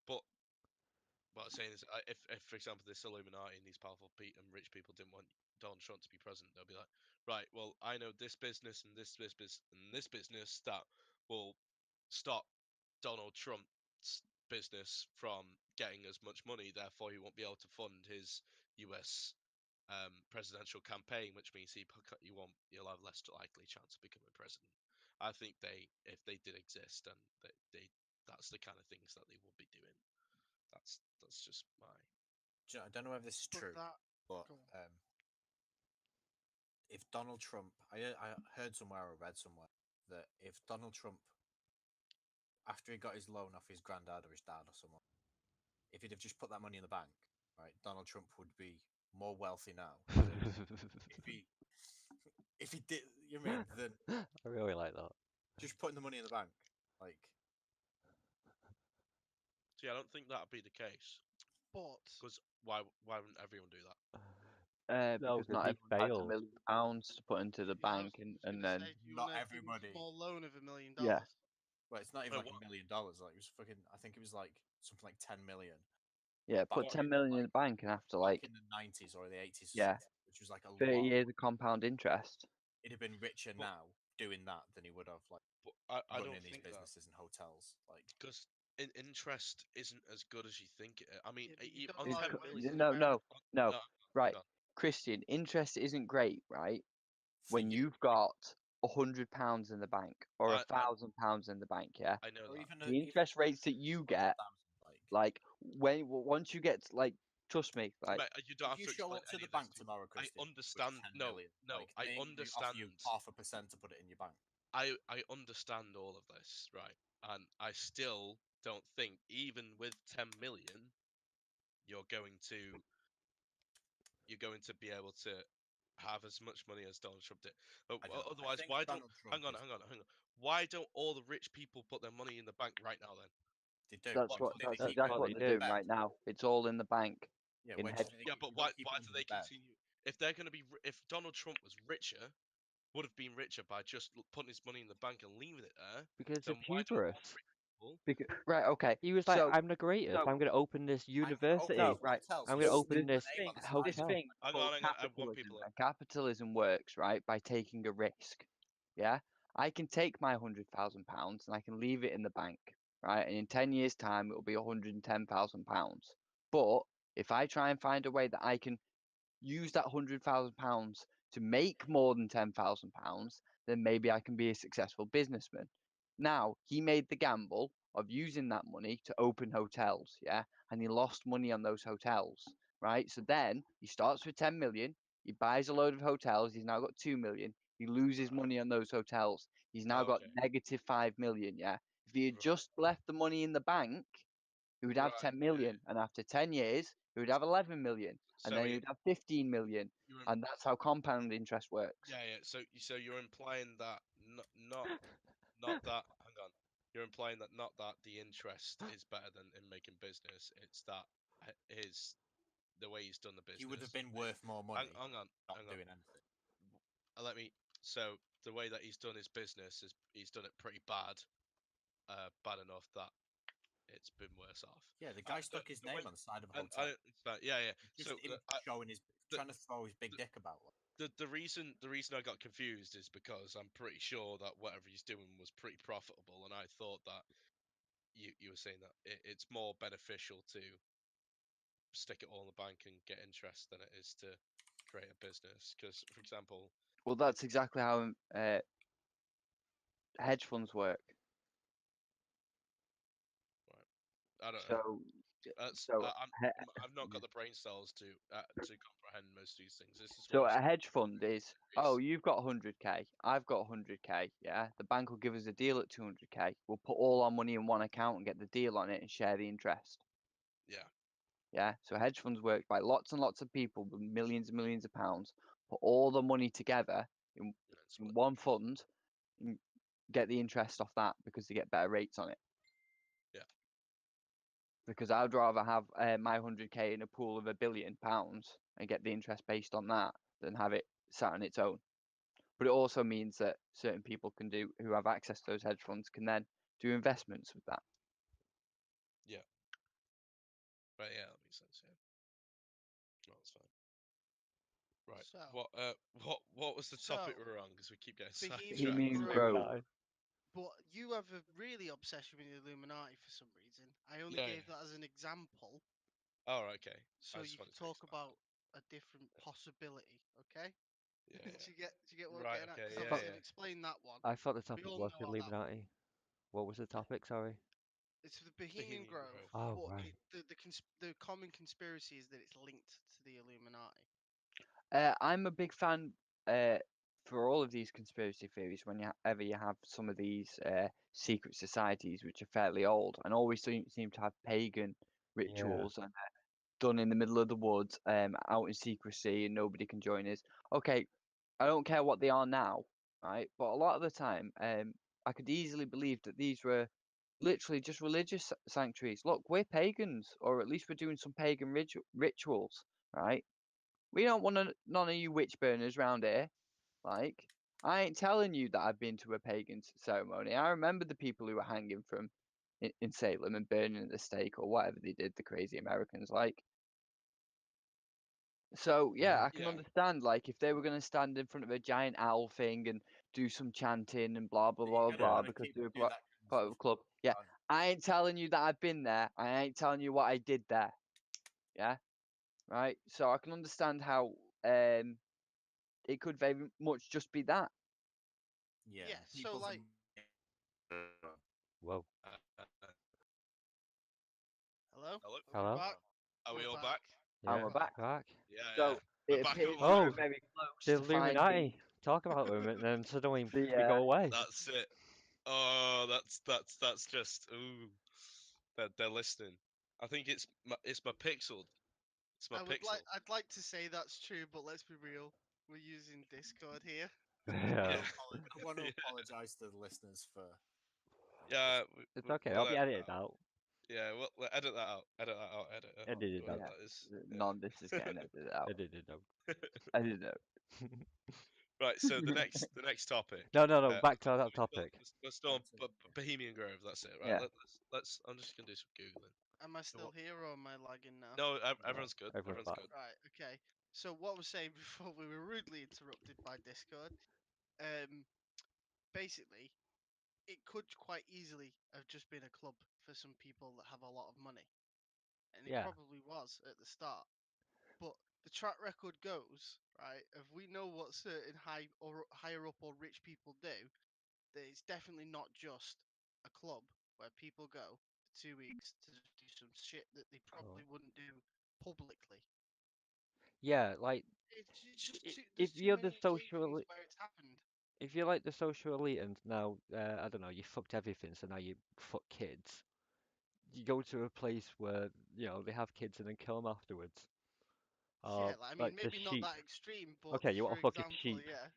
But what I'm saying is, if for example this Illuminati and these powerful and rich people didn't want Donald Trump to be president, they'll be like, right, well, I know this business and this business and this business that will stop Donald Trump's business from getting as much money. Therefore, he won't be able to fund his U.S. Presidential campaign, which means you'll have less likely chance of becoming president. I think if they did exist, and that's the kind of things that they would be doing. That's just my. I don't know if this is But true, that but go on. if Donald Trump, I heard somewhere or read somewhere that if Donald Trump, after he got his loan off his granddad or his dad or someone, if he'd have just put that money in the bank, right, Donald Trump would be more wealthy now. If he did, you mean than I really like that. just putting the money in the bank, like. See, I don't think that'd be the case But because why wouldn't everyone do that? No, Because 'cause not he everyone has failed. £1 million to put into the yeah, I was bank, and gonna then say, do you Not want to give him a everybody. small loan of $1 million? Yeah. Well, it's not even Oh, like what? $1 million. Like, it was fucking. I think it was like something like 10 million. yeah, put Back 10 in, million in like, the bank, and after back like in the 90s or the 80s, or Yeah. something, which was like a 30 lot. years of compound interest. He'd have been richer But- now doing that than he would have like But I running don't these think that businesses and hotels. Like, because interest isn't as good as you think it. I mean, Yeah, but you don't on It's allow 10 co- wealth million. in no, America. no, No, right, go on. Christian. Interest isn't great, right? for When you, you've got £100 in the bank or I- £1,000 in the bank, yeah. I know or that. even The interest rates that you get, like once you get like, trust me, like Mate, you don't if have you to show explain up to any the of this bank to me. tomorrow, I Christian, understand. with 10 No, million, no, like, I they understand. offer you 0.5% to put it in your bank. I understand all of this, right? And I still don't think, even with 10 million, you're going to be able to have as much money as Donald Trump did. But I don't know. I otherwise, think why don't? Donald Trump Hang on. Why don't all the rich people put their money in the bank right now? Then They do. That's Why what. do they That's keep exactly what what they they're do. doing right now. It's all in the bank. Yeah, in where do hedge you think yeah, they but keep- why keep why it do under they the bed? continue? If they're going to be, if Donald Trump was richer, would have been richer by just putting his money in the bank and leaving it there, Because then of why don't all hubris. rich people? Right. Okay. He was like, So, I'm the greatest. so I'm going to open this I'm gonna university. open no, these right. hotels. I'm He's going to still open got this the name on the side This of them. hotel. thing Hang called on. I want capitalism, people. and capitalism works right by taking a risk. Yeah, I can take my £100,000 and I can leave it in the bank, right? And in 10 years' time, it will be £110,000. But if I try and find a way that I can use that £100,000 to make more than £10,000, then maybe I can be a successful businessman. Now, he made the gamble of using that money to open hotels, yeah, and he lost money on those hotels, right? So then he starts with 10 million, he buys a load of hotels, he's now got 2 million, he loses money on those hotels, he's now got Okay. negative 5 million, yeah. If he had Right. just left the money in the bank, he would have Right, 10 million, and after 10 years, he would have 11 million, and So then he would have 15 million, you're and that's how compound interest works. yeah. So you're implying that not that. Hang on. You're implying that not that the interest is better than in making business. It's that his the way he's done the business. He would have been worth more money Hang on. not Hang on. doing anything. Let me. So the way that he's done his business is he's done it pretty bad. Bad enough that it's been worse off. Yeah, the guy stuck his name way- on the side of a And hotel. it's that, yeah. Just So him showing his, trying to throw his big dick about. the reason I got confused is because I'm pretty sure that whatever he's doing was pretty profitable, and I thought that you were saying that it's more beneficial to stick it all in the bank and get interest than it is to create a business. Because, for example, Well, that's exactly how hedge funds work. I don't know. So, That's, so, I've not got the brain cells to comprehend most of these things. This is so what a I'm hedge fund is, oh, saying. you've got 100k, I've got 100k, yeah. The bank will give us a deal at 200k. We'll put all our money in one account and get the deal on it and share the interest. Yeah. Yeah. So hedge funds work by lots and lots of people with millions and millions of pounds, put all the money together in, And in split. one fund and get the interest off that because they get better rates on it. Yeah. Because I'd rather have my 100k in a pool of £1 billion and get the interest based on that than have it sat on its own. But it also means that certain people can do who have access to those hedge funds can then do investments with that. Yeah. Right. Yeah, that makes sense. Yeah. No, that's fine. Right. So, What was the topic So, we're on? Because we keep getting Bohemian sidetracked. Grove. Illuminati. But you have a really obsession with the Illuminati for some reason. I only Yeah, gave that as an example, Oh, right, okay. so I just you wanted could to talk expand. about a different possibility. Okay? Yeah, do yeah. you get what Right, I'm getting at? okay, 'Cause yeah, obviously yeah. I've explained that one. I thought the We topic all was know the how that one. Illuminati. What was the topic? Sorry. It's the Bohemian Bohemian Grove, Grove. Oh, but right. the common conspiracy is that it's linked to the Illuminati. I'm a big fan for all of these conspiracy theories. Whenever you have some of these secret societies, which are fairly old and always seem to have pagan rituals and done in the middle of the woods, out in secrecy, and nobody can join us. Okay, I don't care what they are now, right? But a lot of the time, I could easily believe that these were literally just religious sanctuaries. Look, we're pagans, or at least we're doing some pagan rituals, right? We don't want none of you witch burners round here. Like, I ain't telling you that I've been to a pagan ceremony. I remember the people who were hanging from in Salem and burning at the stake or whatever they did, the crazy Americans. Like, so yeah, I can Yeah. understand. Like, if they were going to stand in front of a giant owl thing and do some chanting and blah blah But blah you're gonna blah want to because keep they're do that part of a club. Yeah, I ain't telling you that I've been there. I ain't telling you what I did there. Yeah, right. So I can understand how it could very much just be that. Yeah. Yeah, so people's like, Whoa. hello, Hello? we're Hello? back. Are we We're all back? And Yeah. we're back. Back. Yeah, So yeah. We're it back appears over that Oh, we're there. very close the to finding Illuminati. Talk about them, and then suddenly we the go away. That's it. Oh, that's just ooh. They're listening. I think it's my pixel. It's my pixel. I'd like to say that's true, but let's be real. We're using Discord here. Yeah. I want to apologise to the listeners for. Yeah, It's okay. I'll be edited out. Yeah, we'll edit that out. Edit that out. Edit it. Edit it whatever out. that is. None of this is getting edited out. Edited out. I didn't know. Right. So the next topic. No, no, no. uh, Back to that topic. Let's do on Back to- Bohemian Grove. That's it, right? Yeah. Let's. I'm just gonna do some googling. Am I still here or am I lagging now? No, everyone's good. Everyone's Everyone's back. good. Right, okay. So what I was saying before we were rudely interrupted by Discord, basically, it could quite easily have just been a club for some people that have a lot of money. And it Yeah. probably was at the start. But the track record goes, right, if we know what certain higher up or rich people do, that it's definitely not just a club where people go for 2 weeks to just do some shit that they probably wouldn't do publicly. Yeah, like It's just i- too, if there's too you're the many social, occasions where it's happened. if you're like the social elite and now I don't know, you fucked everything, so now you fuck kids. You go to a place where they have kids and then kill them afterwards. Yeah, like, I mean, Like the maybe not sheep. that extreme, but Okay, you for want to fuck a example, sheep? yeah.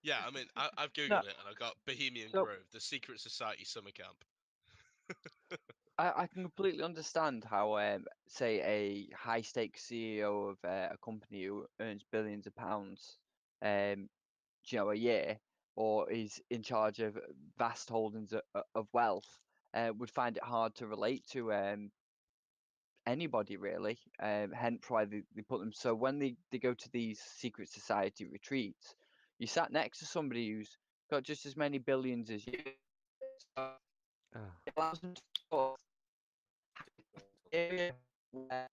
Yeah, I mean, I've googled No. it and I got Bohemian So- Grove, the secret society summer camp. I can completely understand how, say, a high stakes CEO of a company who earns billions of pounds, a year, or is in charge of vast holdings of wealth, would find it hard to relate to anybody really. Hence why they put them. So when they go to these secret society retreats, you sat next to somebody who's got just as many billions as you. So Ah. it allows them to sort of area where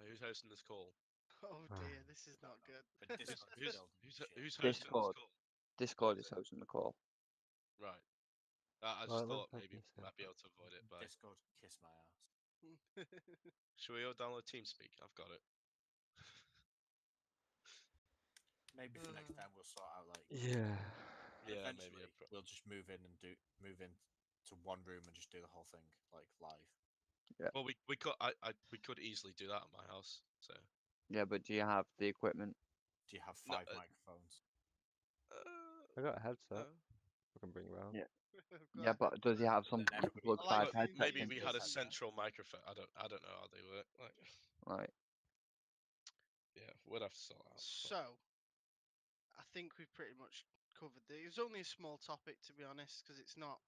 Who's hosting this call? Oh Ah. dear, this is not good. But Discord is building shit. Who's hosting this Discord. call? Discord is hosting the call. Right. I Well, just it thought looks like maybe it's we might be able to avoid it by. Discord, kiss my ass. Should we all download TeamSpeak? I've got it. Maybe for next time we'll sort out like. Yeah. Yeah, Eventually, maybe. we'll just move in to one room and just do the whole thing like live. Well, we we could easily do that at my house. So. Yeah, but do you have the equipment? Do you have No, 5 microphones? I got a headset. no. I can bring around. Yeah. I've Yeah, got a but does he headset. have some Then everybody- plug I like five the headsets Maybe in? we Yes, had a I do. central microphone. I don't know how they work. Like, Right. yeah, we'd have to sort that out. So, I think we've pretty much covered it. It was only a small topic, to be honest, because it's not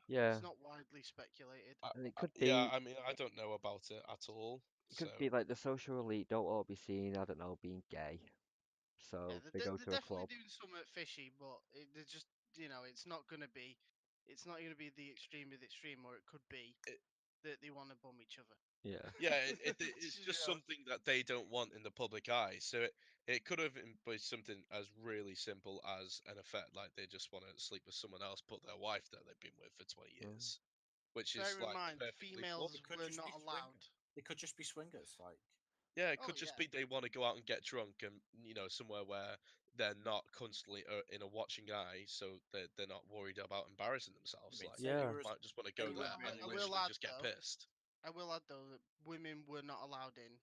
Yeah. it's not widely speculated. And it could be. Yeah, I mean, I don't know about it at all. It could So be like the social elite don't all be seen, I don't know, being gay. So Yeah, they go they're to a definitely club. doing something fishy, but they're just it's not gonna be the extreme of the extreme, or it could be that they want to bum each other. Yeah. yeah, it's You just know. something that they don't want in the public eye. So it could have been something as really simple as an effect, like they just want to sleep with someone else, but their wife that they've been with for 20 years, which is Bear in like mind, perfectly females plausible. could were just not be allowed. They could just be swingers, like. Yeah, it Oh, could just yeah. be they want to go out and get drunk, and somewhere where they're not constantly in a watching eye, so they're not worried about embarrassing themselves. mean, Like, say Yeah. you were a- might just want to say go you were there really and I rich- will literally add, just get though, pissed. I will add though that women were not allowed in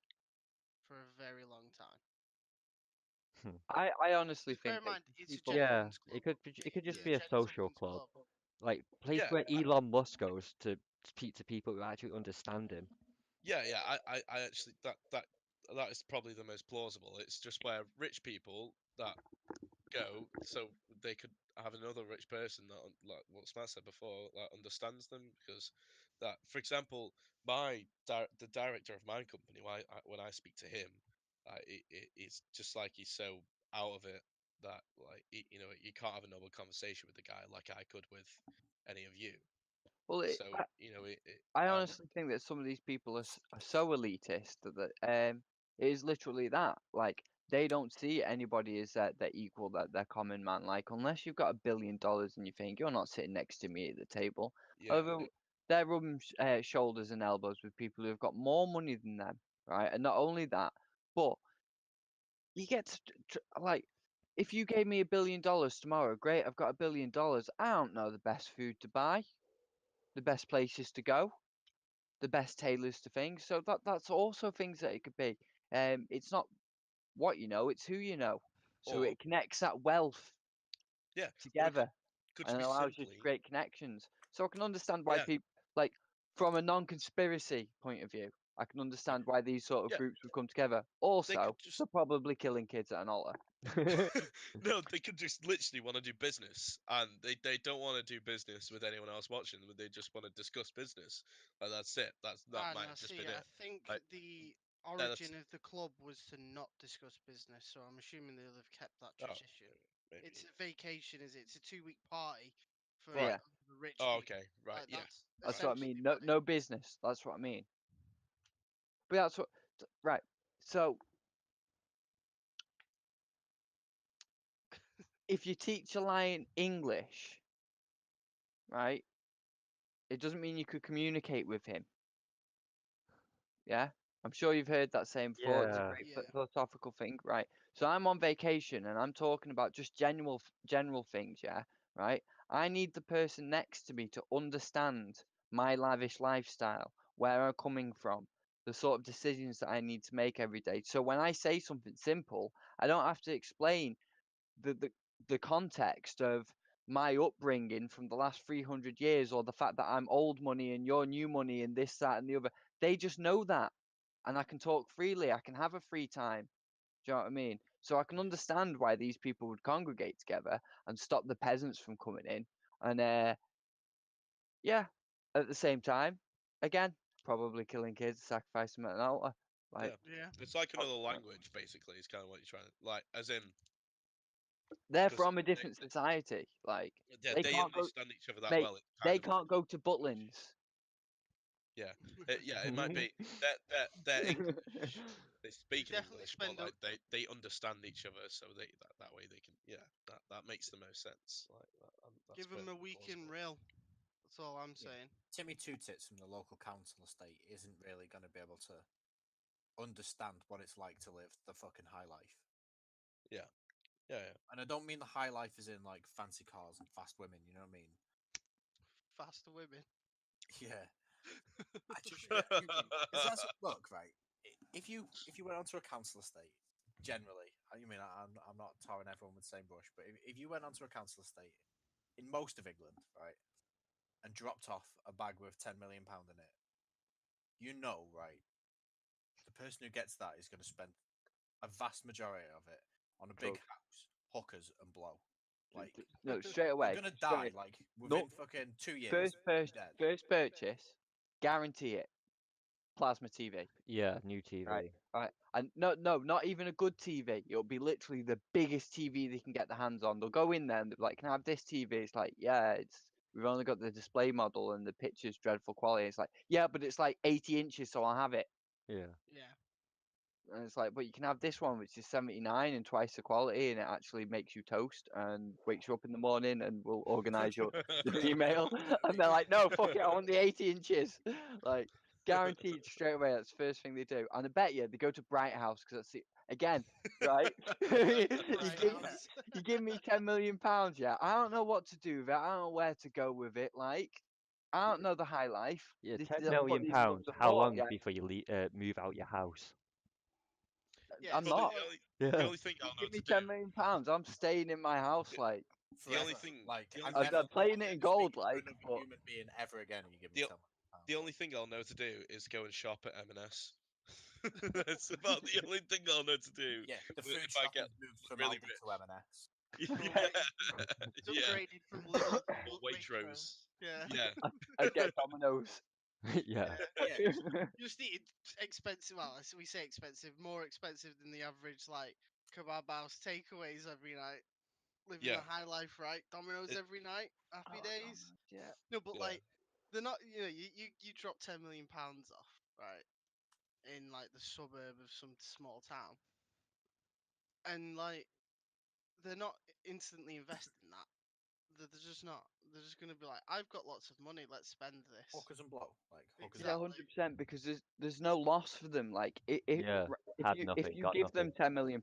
for a very long time. I honestly Just bear think in that mind, it's a people. Yeah. gentleman's club. It could just It's be a social gentleman's club. Like place Yeah, where Elon Musk goes to speak to people who actually understand him. Yeah, I actually that is probably the most plausible. It's just where rich people that go, so they could have another rich person that, like what Matt said before, like understands them. Because that, for example, the director of my company, when I speak to him, it's just like he's so out of it that like you can't have a normal conversation with the guy like I could with any of you. Well, So I honestly think that some of these people are so elitist that it is literally that. Like they don't see anybody as their equal, that their common man. Like unless you've got $1 billion and you think you're not sitting next to me at the table, yeah. they're rubbing shoulders and elbows with people who've got more money than them, right? And not only that, but you get like. If you gave me $1 billion tomorrow, great, I've got $1 billion. I don't know the best food to buy, the best places to go, the best tailors to things. So that's also things that it could be. It's not what you know, it's who you know. So Or it connects that wealth yeah, or it together could and just be allows you to simply create connections. So I can understand why yeah, people, like, from a non-conspiracy point of view, I can understand why these sort of yeah. groups would come together. They Also, could just they're probably killing kids at an altar. no, they could just literally want to do business, and they don't want to do business with anyone else watching them. They just want to discuss business. Like that's it. That might No, have just see, been I it. think Like the yeah, that's origin of the club was to not discuss business, so I'm assuming they'll have kept that oh, tradition. maybe It's a vacation, is it? It's a 2-week party for right. Yeah, the rich Oh, people. okay, right, Like yeah, that's right. that's what I mean. essentially No, what it no business. That's what I mean. But that's what, right. So if you teach a lion English, right, it doesn't mean you could communicate with him. Yeah, I'm sure you've heard that saying before. It's a Yeah. great Yeah. philosophical thing, right? So I'm on vacation and I'm talking about just general things, yeah, right? I need the person next to me to understand my lavish lifestyle, where I'm coming from, the sort of decisions that I need to make every day. So when I say something simple, I don't have to explain the the, the context of my upbringing from the last 300 years, or the fact that I'm old money and you're new money and this, that, and the other. They just know that, and I can talk freely. I can have a free time. Do you know what I mean? So I can understand why these people would congregate together and stop the peasants from coming in. And yeah, at the same time, again, probably killing kids, sacrificing them at an altar. Like, Yeah, Yeah. it's like oh, another language, basically. Is kind of what you're trying to like, as in they're because from a different society. Like, yeah, they they can't go, understand each other that mate. well. It's kind They of can't go to Butlins. yeah, yeah. It might be their English. They They speak in definitely English, but spend like they understand each other, so that way they can that makes the most sense. Like that's give them a perfectly week in plausible. real. That's all I'm Yeah. saying. Timmy Two Tits from the local council estate isn't really going to be able to understand what it's like to live the fucking high life. Yeah, yeah, yeah. And I don't mean the high life as in like fancy cars and fast women, you know what I mean? Faster women. Yeah. I just because that's look right. If you went onto a council estate, generally, I mean I'm not tarring everyone with the same brush, but if you went onto a council estate in most of England, right, and dropped off a bag with £10 million in it, you know, right, the person who gets that is going to spend a vast majority of it on a big Drugs. house, hookers, and blow. Like No, straight you're away. gonna straight- die like within fucking 2 years. Dead. First purchase, guarantee it. Plasma TV. Yeah, new TV. Right. Right. And no, not even a good TV. It'll be literally the biggest TV they can get their hands on. They'll go in there and they'll be like, "Can I have this TV?" It's like, "Yeah, we've only got the display model and the picture's dreadful quality." It's like, "Yeah, but it's like 80 inches, so I'll have it." Yeah. Yeah. And it's like, "But you can have this one, which is 79 and twice the quality, and it actually makes you toast and wakes you up in the morning and will organize your email." And they're like, "No, fuck it, I want the 80 inches." Like, guaranteed straight away. That's the first thing they do. And I bet you they go to Bright House because that's the again, right? you Right give house. you give me £10 million, yeah. I don't know what to do with it. I don't know where to go with it. Like, I don't know the high life. Yeah, This ten is what million these pounds. fuckers are How for, long yeah. before you move out your house? Yeah. I'm But not. the Yeah. only thing I'll know Give me to do, £10 million. I'm staying in my house, like. the only Forever. thing, Like the I'm only, never, I'm playing I'm it in never gold, speaking to like, another but human being ever again. And you give me the, £10 million. the only thing I'll know to do is go and shop at M&S. That's about the only thing I'll know to do. Yeah, the if food I shop get has moved from really Aldi to M&S. rich. From Yeah, It's yeah. upgraded from Lidl to Or Waitrose. Waitrose. Yeah. Yeah. I'd get Domino's. Yeah. Yeah, Just eat expensive. Well, we say expensive, more expensive than the average like kebab house takeaways every night. Living Yeah. the high life, right? Domino's It- every night. Happy days. Yeah. No, but Yeah. like they're not. You drop £10 million off, right? In like the suburb of some small town, and like they're not instantly investing that. They're just not. They're just gonna be like, I've got lots of money. Let's spend this. hookers and blow. Like hookers Yeah, and Exactly. 100%. Because there's no loss for them. Like, Yeah. Had if nothing, you got give them nothing. £10 million,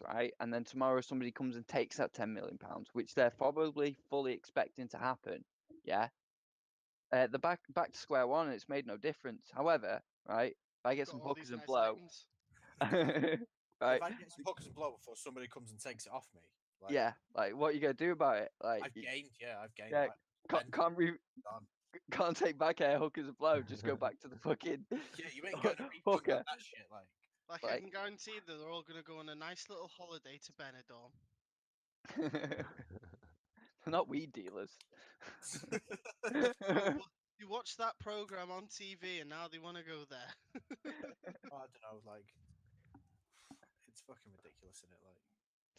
right, and then tomorrow somebody comes and takes that £10 million, which they're probably fully expecting to happen, yeah, they're back to square one, and it's made no difference. However, right, if I You've get got some all hookers these and nice blow, items. if right? If I get some hookers and blow before somebody comes and takes it off me, like, Yeah, like what are you gonna do about it? Like, I've gained. Yeah, I've gained. yeah, Like, done. can't take back air hookers and blow. Just go back to the fucking Yeah, you ain't getting a refund hooker. on that shit. Like, Like, I Like- can guarantee that they're all going to go on a nice little holiday to Benidorm. They're not weed dealers. You watch that program on TV and now they want to go there. I don't know. Like, it's fucking ridiculous, isn't it? Like,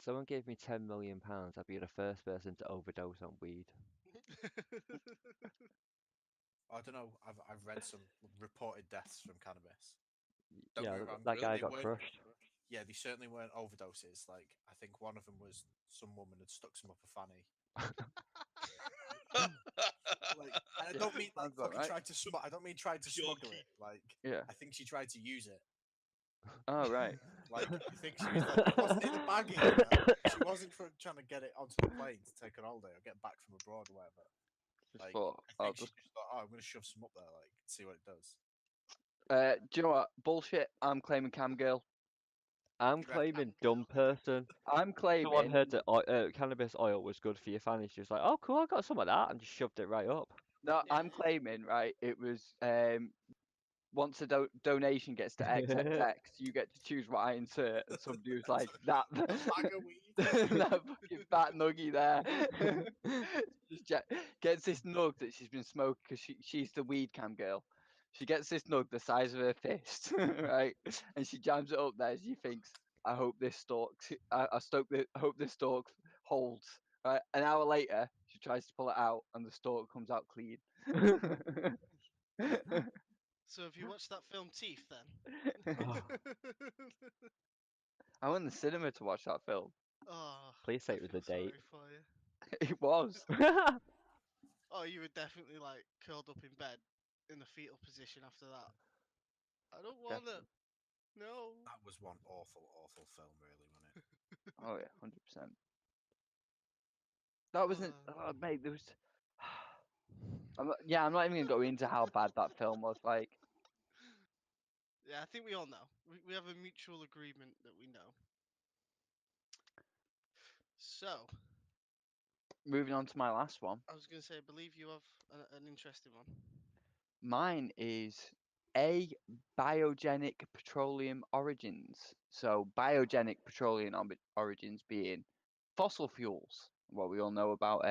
Someone gave me £10 million, I'd be the first person to overdose on weed. I don't know. I've read some reported deaths from cannabis. Don't Yeah, get me wrong, that guy they got weren't- crushed. Yeah, they certainly weren't overdoses. Like, I think one of them was some woman had stuck some up a fanny. Like, and I Yeah, don't mean like sounds about fucking right. tried to I don't mean tried to Pure smuggle it. Like, Yeah. I think she tried to use it. Oh right. Like, I think she was like, it wasn't in the baggie. She wasn't trying to get it onto the plane to take an holiday or get back from abroad or whatever. Just Like, thought, I I'll think she just. just thought, oh, I'm gonna shove some up there, like, see what it does. Do you know what? Bullshit. I'm claiming cam girl. I'm You reckon? claiming dumb person. I'm claiming. Someone heard that cannabis oil was good for your fanny. She was like, "Oh, cool, I got some of that," and just shoved it right up. No, Yeah. I'm claiming. Right. It was. Once a donation gets to XXX, you get to choose what I insert. And somebody was like, that Bag of weed. that fucking fat nuggy there. Just gets this nug that she's been smoking because she's the weed cam girl. She gets this nug the size of her fist, right? And she jams it up there. She thinks, I hope this stalk, I hope this stalk holds. Right? An hour later, she tries to pull it out, and the stalk comes out clean. So have you watched that film Teeth then? Oh, I went to the cinema to watch that film. Oh, please say I it was feel a date. sorry for you. It was. Oh, you were definitely like curled up in bed in the fetal position after that. I don't want to. No. That was one awful, awful film, really, wasn't it? Oh yeah, 100%. That wasn't. Uh, Oh, mate, there was. I'm not even gonna go into how bad that film was. Like, Yeah, I think we all know. We have a mutual agreement that we know. So, moving on to my last one. I was going to say, I believe you have an interesting one. Mine is Abiogenic petroleum origins. So, biogenic petroleum origins being fossil fuels. What we all know about.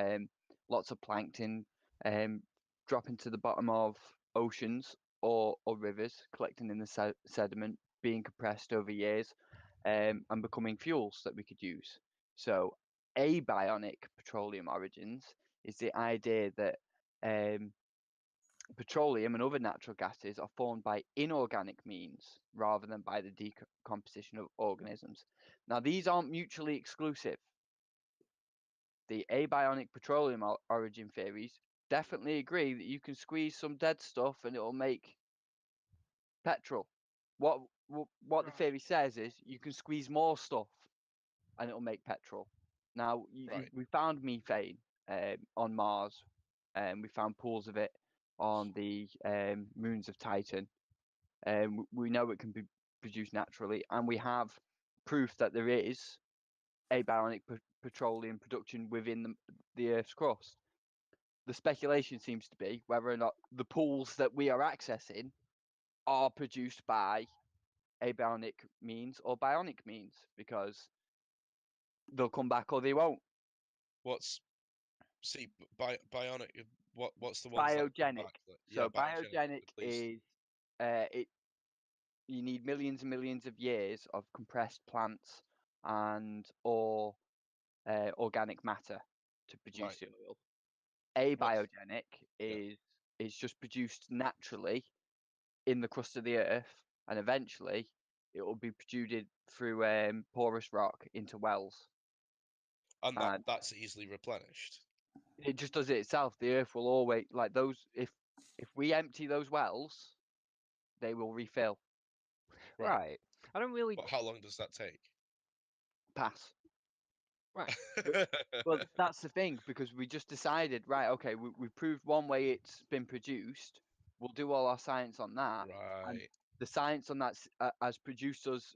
Lots of plankton dropping to the bottom of oceans or rivers, collecting in the sediment, being compressed over years, and becoming fuels that we could use. So, abionic petroleum origins is the idea that petroleum and other natural gases are formed by inorganic means rather than by the decomposition of organisms. Now, these aren't mutually exclusive. The abionic petroleum origin theories definitely agree that you can squeeze some dead stuff and it'll make petrol. What the Right. theory says is you can squeeze more stuff and it'll make petrol. Now Right. we found methane on Mars, and we found pools of it on the moons of Titan. We know it can be produced naturally, and we have proof that there is abionic petroleum production within the Earth's crust. The speculation seems to be whether or not the pools that we are accessing are produced by abionic means or bionic means, because they'll come back or they won't. What's bionic? What's the ones that come Biogenic. back that- So biogenic please. is it. You need millions and millions of years of compressed plants and or organic matter to produce Right. the oil. Abiogenic Yeah. is just produced naturally in the crust of the earth, and eventually it will be produced through porous rock into wells. And And that's easily replenished. it just does it itself. The earth will always, like those, if we empty those wells, they will refill. Right. Right. I don't really. But how long does that take? Pass. Right. Well, that's the thing, because we just decided, right, okay, we proved one way it's been produced. We'll do all our science on that. And Right. the science on that has produced us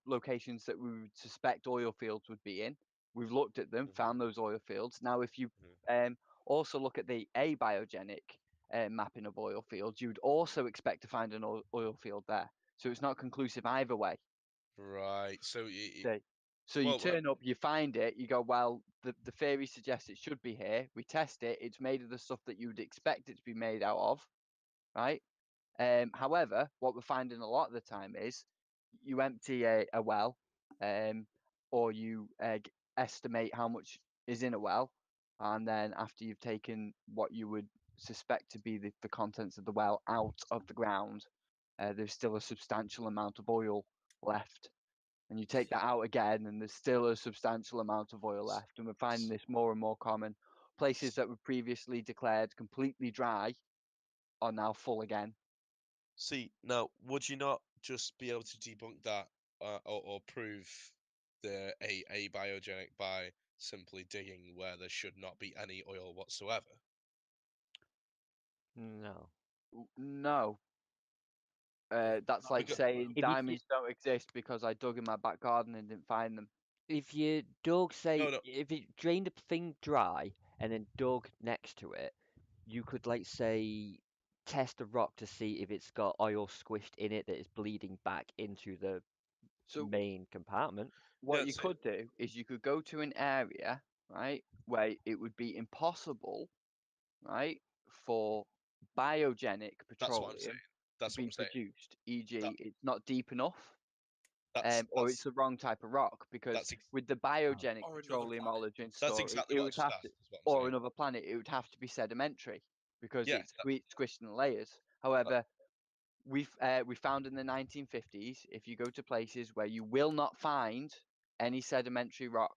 locations that we would suspect oil fields would be in. We've looked at them, found those oil fields. Now, if you also look at the abiogenic mapping of oil fields, you'd also expect to find an oil field there. So it's not conclusive either way. Right. So you turn up, you find it, you go, well, the theory suggests it should be here. We test it. It's made of the stuff that you would expect it to be made out of, right? However, what we're finding a lot of the time is you empty a well, or you estimate how much is in a well, and then after you've taken what you would suspect to be the contents of the well out of the ground, there's still a substantial amount of oil left. And you take that out again, and there's still a substantial amount of oil left. And we're finding this more and more common. Places that were previously declared completely dry are now full again. See, now, would you not just be able to debunk that or prove the abiogenic by simply digging where there should not be any oil whatsoever? No. No. That's like because- saying If you- diamonds don't exist because I dug in my back garden and didn't find them. If you dug, say, No. if you drained a thing dry and then dug next to it, you could, like, say, test a rock to see if it's got oil squished in it that is bleeding back into the So main compartment. what Yeah, you could do is you could go to an area, right, where it would be impossible, right, for biogenic That's what I'm saying. petroleum That's to what be I'm saying. produced, e.g., That- it's not deep enough, That's or it's the wrong type of rock, because that's with the biogenic Or another petroleum planet. origin that's story, exactly it what I would just have asked. to, Is what I'm or saying. another planet, it would have to be sedimentary because Yeah, it's squished in layers. However, we found in the 1950s, if you go to places where you will not find any sedimentary rock,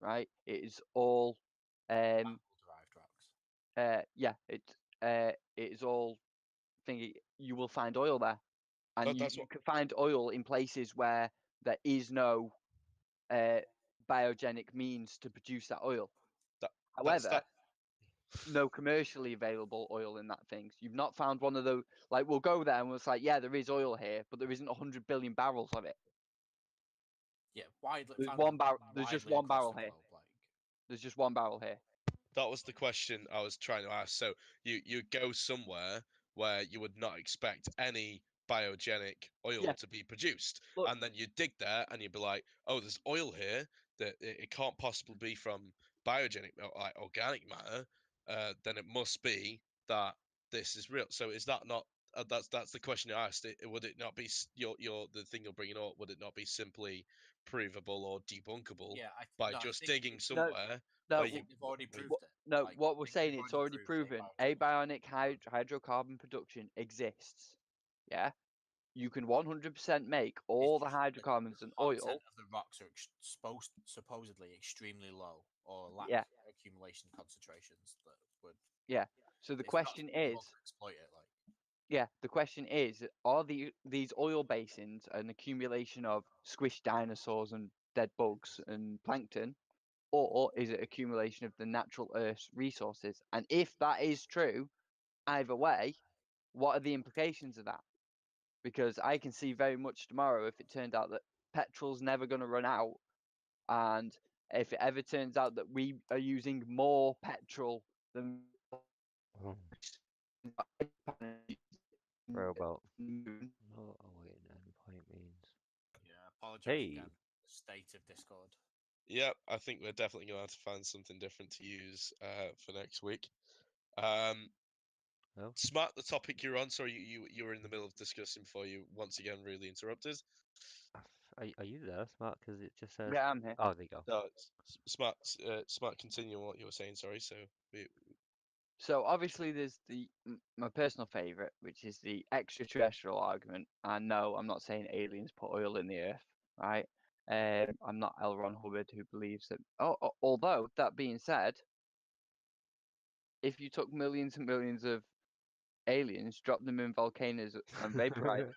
right? It is all, Derived rocks. it is all thingy. You will find oil there, and you that's what. can find oil in places where there is no biogenic means to produce that oil. That's However, that. no commercially available oil in that things. You've not found one of those. Like, we'll go there and we'll say, yeah, there is oil here, but there isn't 100 billion barrels of it. Yeah, widely. There's found one barrel. There's just widely one across barrel the here. globe, like. There's just one barrel here. That was the question I was trying to ask. So you go somewhere where you would not expect any biogenic oil Yeah. to be produced, Look- and then you dig there and you'd be like, oh, there's oil here that it can't possibly be from biogenic, like organic matter. Then it must be that this is real. So is that not? That's the question I asked. Would it not be your the thing you're bringing up? Would it not be simply provable or debunkable Yeah, by no, I just think digging it- somewhere? No, I think they've already proved it. no. Like, What we're I think saying, they've it's already proved proven. abiogenic. Abionic hydrocarbon production exists. Yeah, you can 100% make all the It's just hydrocarbons and content oil. of the rocks are supposedly extremely low or lack Yeah. accumulation concentrations that would. Yeah. So the it's not question feasible is, to exploit it. Like, yeah, the question is, are these oil basins an accumulation of squished dinosaurs and dead bugs and plankton, or is it accumulation of the natural Earth's resources? And if that is true, either way, what are the implications of that? Because I can see very much tomorrow if it turned out that petrol's never going to run out, and if it ever turns out that we are using more petrol than Robot. moon. Oh, wait, endpoint means. yeah, apologize Hey. again. The state of Discord. Yeah, I think we're definitely going to have to find something different to use for next week. Um, Oh. Smart, the topic you're on. Sorry, you were in the middle of discussing before you once again really interrupted. Are you there, Smart? Because it just says. Yeah, I'm here. Oh, there you go. No, Smart. Continue on what you were saying. Sorry. So obviously there's my personal favorite, which is the extraterrestrial argument. And no, I'm not saying aliens put oil in the earth, right? I'm not L. Ron Hubbard who believes that. Although that being said, if you took millions and millions of aliens, dropped them in volcanoes and vaporized,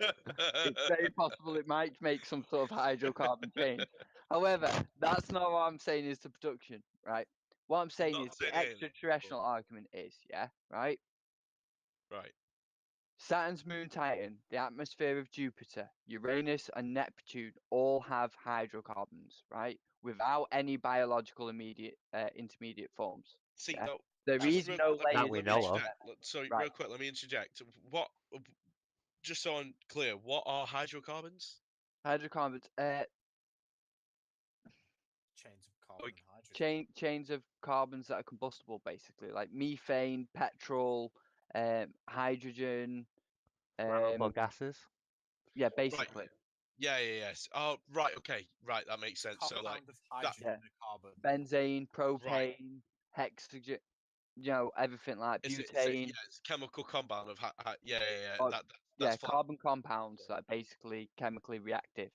it's very possible it might make some sort of hydrocarbon change. However, that's not what I'm saying is the production, right? What I'm saying not is the saying aliens, extraterrestrial argument is, yeah, right? Right. Saturn's moon Titan, the atmosphere of Jupiter, Uranus, and Neptune all have hydrocarbons, right? Without any biological intermediate forms. See, Yeah. no, There just is real no quick, let me, layers we let of me know of. water. interject. Sorry, Right. real quick, let me interject. What? Just so I'm clear, what are hydrocarbons? Hydrocarbons, Chains of carbon and hydrogen. chains of carbons that are combustible, basically, like methane, petrol, hydrogen. Flammable gases. Yeah, basically. Yeah, yes. Oh, right. Okay, right. That makes sense. So, like, Compound of hydrogen and carbon. Benzene, propane, hexogen, everything like is it? butane. Yeah, it's a chemical compound of. Yeah. Oh, That's fine. carbon compounds that are basically chemically reactive.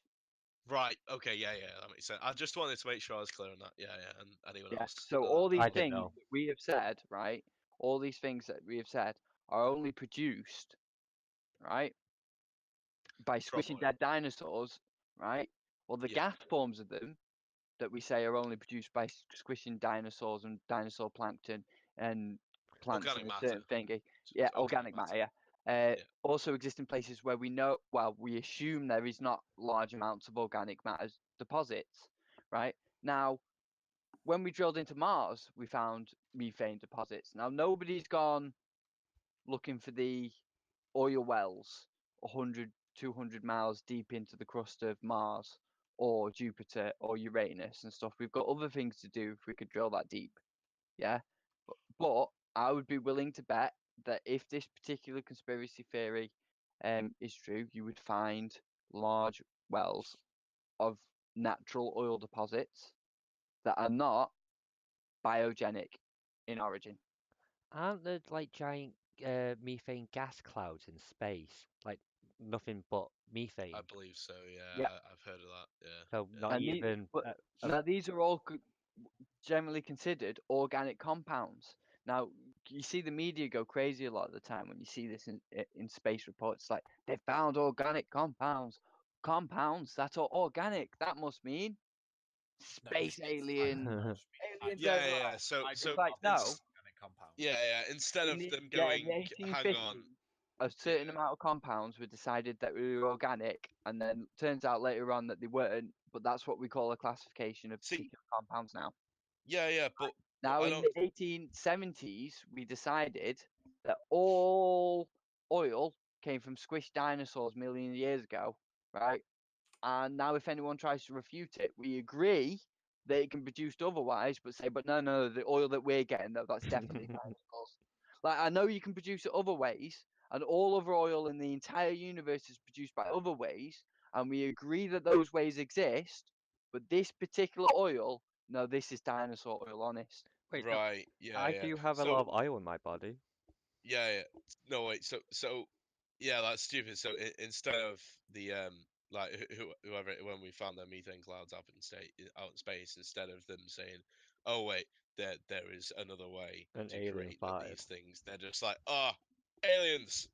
Right. Okay. Yeah. That makes sense. I just wanted to make sure I was clear on that. Yeah. And anyone Yeah. else? So all these I didn't things know. that we have said, right? All these things that we have said are only produced, right, by From squishing oil. dead dinosaurs, right? Well, the Yeah. gas forms of them that we say are only produced by squishing dinosaurs and dinosaur plankton and plants Organic and a matter. certain thingy. It's Yeah, organic matter. Yeah. Yeah. Also exist in places where we assume there is not large amounts of organic matter deposits, right? Now, when we drilled into Mars, we found methane deposits. Now, nobody's gone looking for the oil wells 100, 200 miles deep into the crust of Mars or Jupiter or Uranus and stuff. We've got other things to do if we could drill that deep. Yeah. But I would be willing to bet that if this particular conspiracy theory is true, you would find large wells of natural oil deposits that are not biogenic in origin. Aren't there like giant methane gas clouds in space? Like nothing but methane. I believe so. Yeah. Yeah. I've heard of that. Yeah. So yeah. not And even. now these are all generally considered organic compounds. Now you see the media go crazy a lot of the time when you see this in space reports, like they found organic compounds. Compounds that are organic. That must mean No, space aliens. Aliens Yeah. everywhere. So It's like, no. organic compound. Yeah. Instead of them In going, the hang 1850s, on. a certain amount of compounds were decided that were organic, and then turns out later on that they weren't. But that's what we call a classification of See- particular compounds now. Yeah. But Now, I in don't. the 1870s, we decided that all oil came from squished dinosaurs millions of years ago, right? And now, if anyone tries to refute it, we agree that it can be produced otherwise, but say, but no, the oil that we're getting, that's definitely dinosaurs. Like, I know you can produce it other ways, and all other oil in the entire universe is produced by other ways, and we agree that those ways exist, but this particular oil, no, this is dinosaur oil, honest. Wait, no, Right. Yeah. I do have a lot of oil in my body. Yeah. No, wait. So, yeah, that's stupid. So instead of the like whoever when we found the methane clouds out in space, instead of them saying, "Oh wait, there is another way An to alien create farted. these things," they're just like, "Ah, aliens."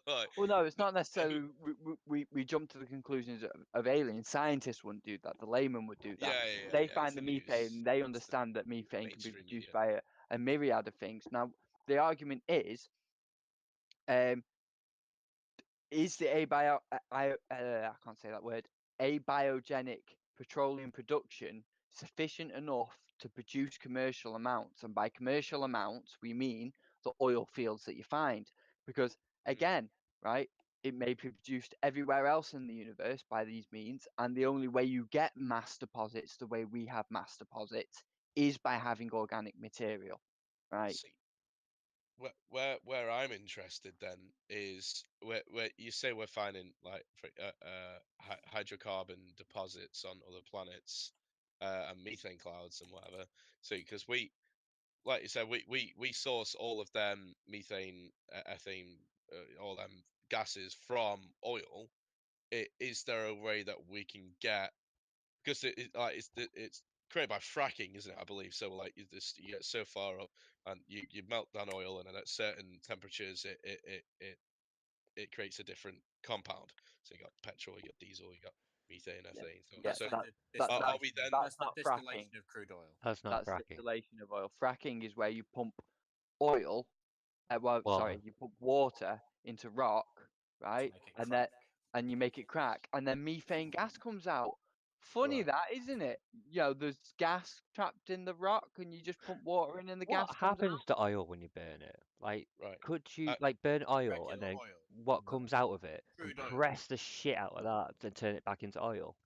Like, Well, no, it's not necessarily we jump to the conclusions of aliens. Scientists wouldn't do that. The layman would do that. They find it's the the methane, news. and they It's the understand that methane can be mainstream produced media. by a myriad of things. Now, the argument um, is the I can't say that word, abiogenic petroleum production sufficient enough to produce commercial amounts? And by commercial amounts, we mean the oil fields that you find. Because again, right, it may be produced everywhere else in the universe by these means, and the only way you get mass deposits, the way we have mass deposits, is by having organic material, right? See, where I'm interested then is where you say we're finding like hydrocarbon deposits on other planets and methane clouds and whatever. So because we, like you said, we source all of them methane, ethane, all them gases from oil. Is there a way that we can get, because it's created by fracking, isn't it? I believe so. Like you get so far up, and you melt down oil, and then at certain temperatures, it creates a different compound. So you got petrol, you got diesel, you got methane, ethane. Yeah, So that- are we then? that's the not distillation of crude oil. That's not That's fracking. distillation of oil. Fracking is where you pump oil Well, Well, sorry, you put water into rock, right? make it And crack. and you make it crack, and then methane gas comes out. Funny Right. that, isn't it? You know, there's gas trapped in the rock, and you just pump water in, and the what gas comes happens out. to oil when you burn it? Like, Right. could you Uh, like burn oil and Regular then oil. what No. comes out of it, Crude oil. compress the shit out of that, then turn it back into oil?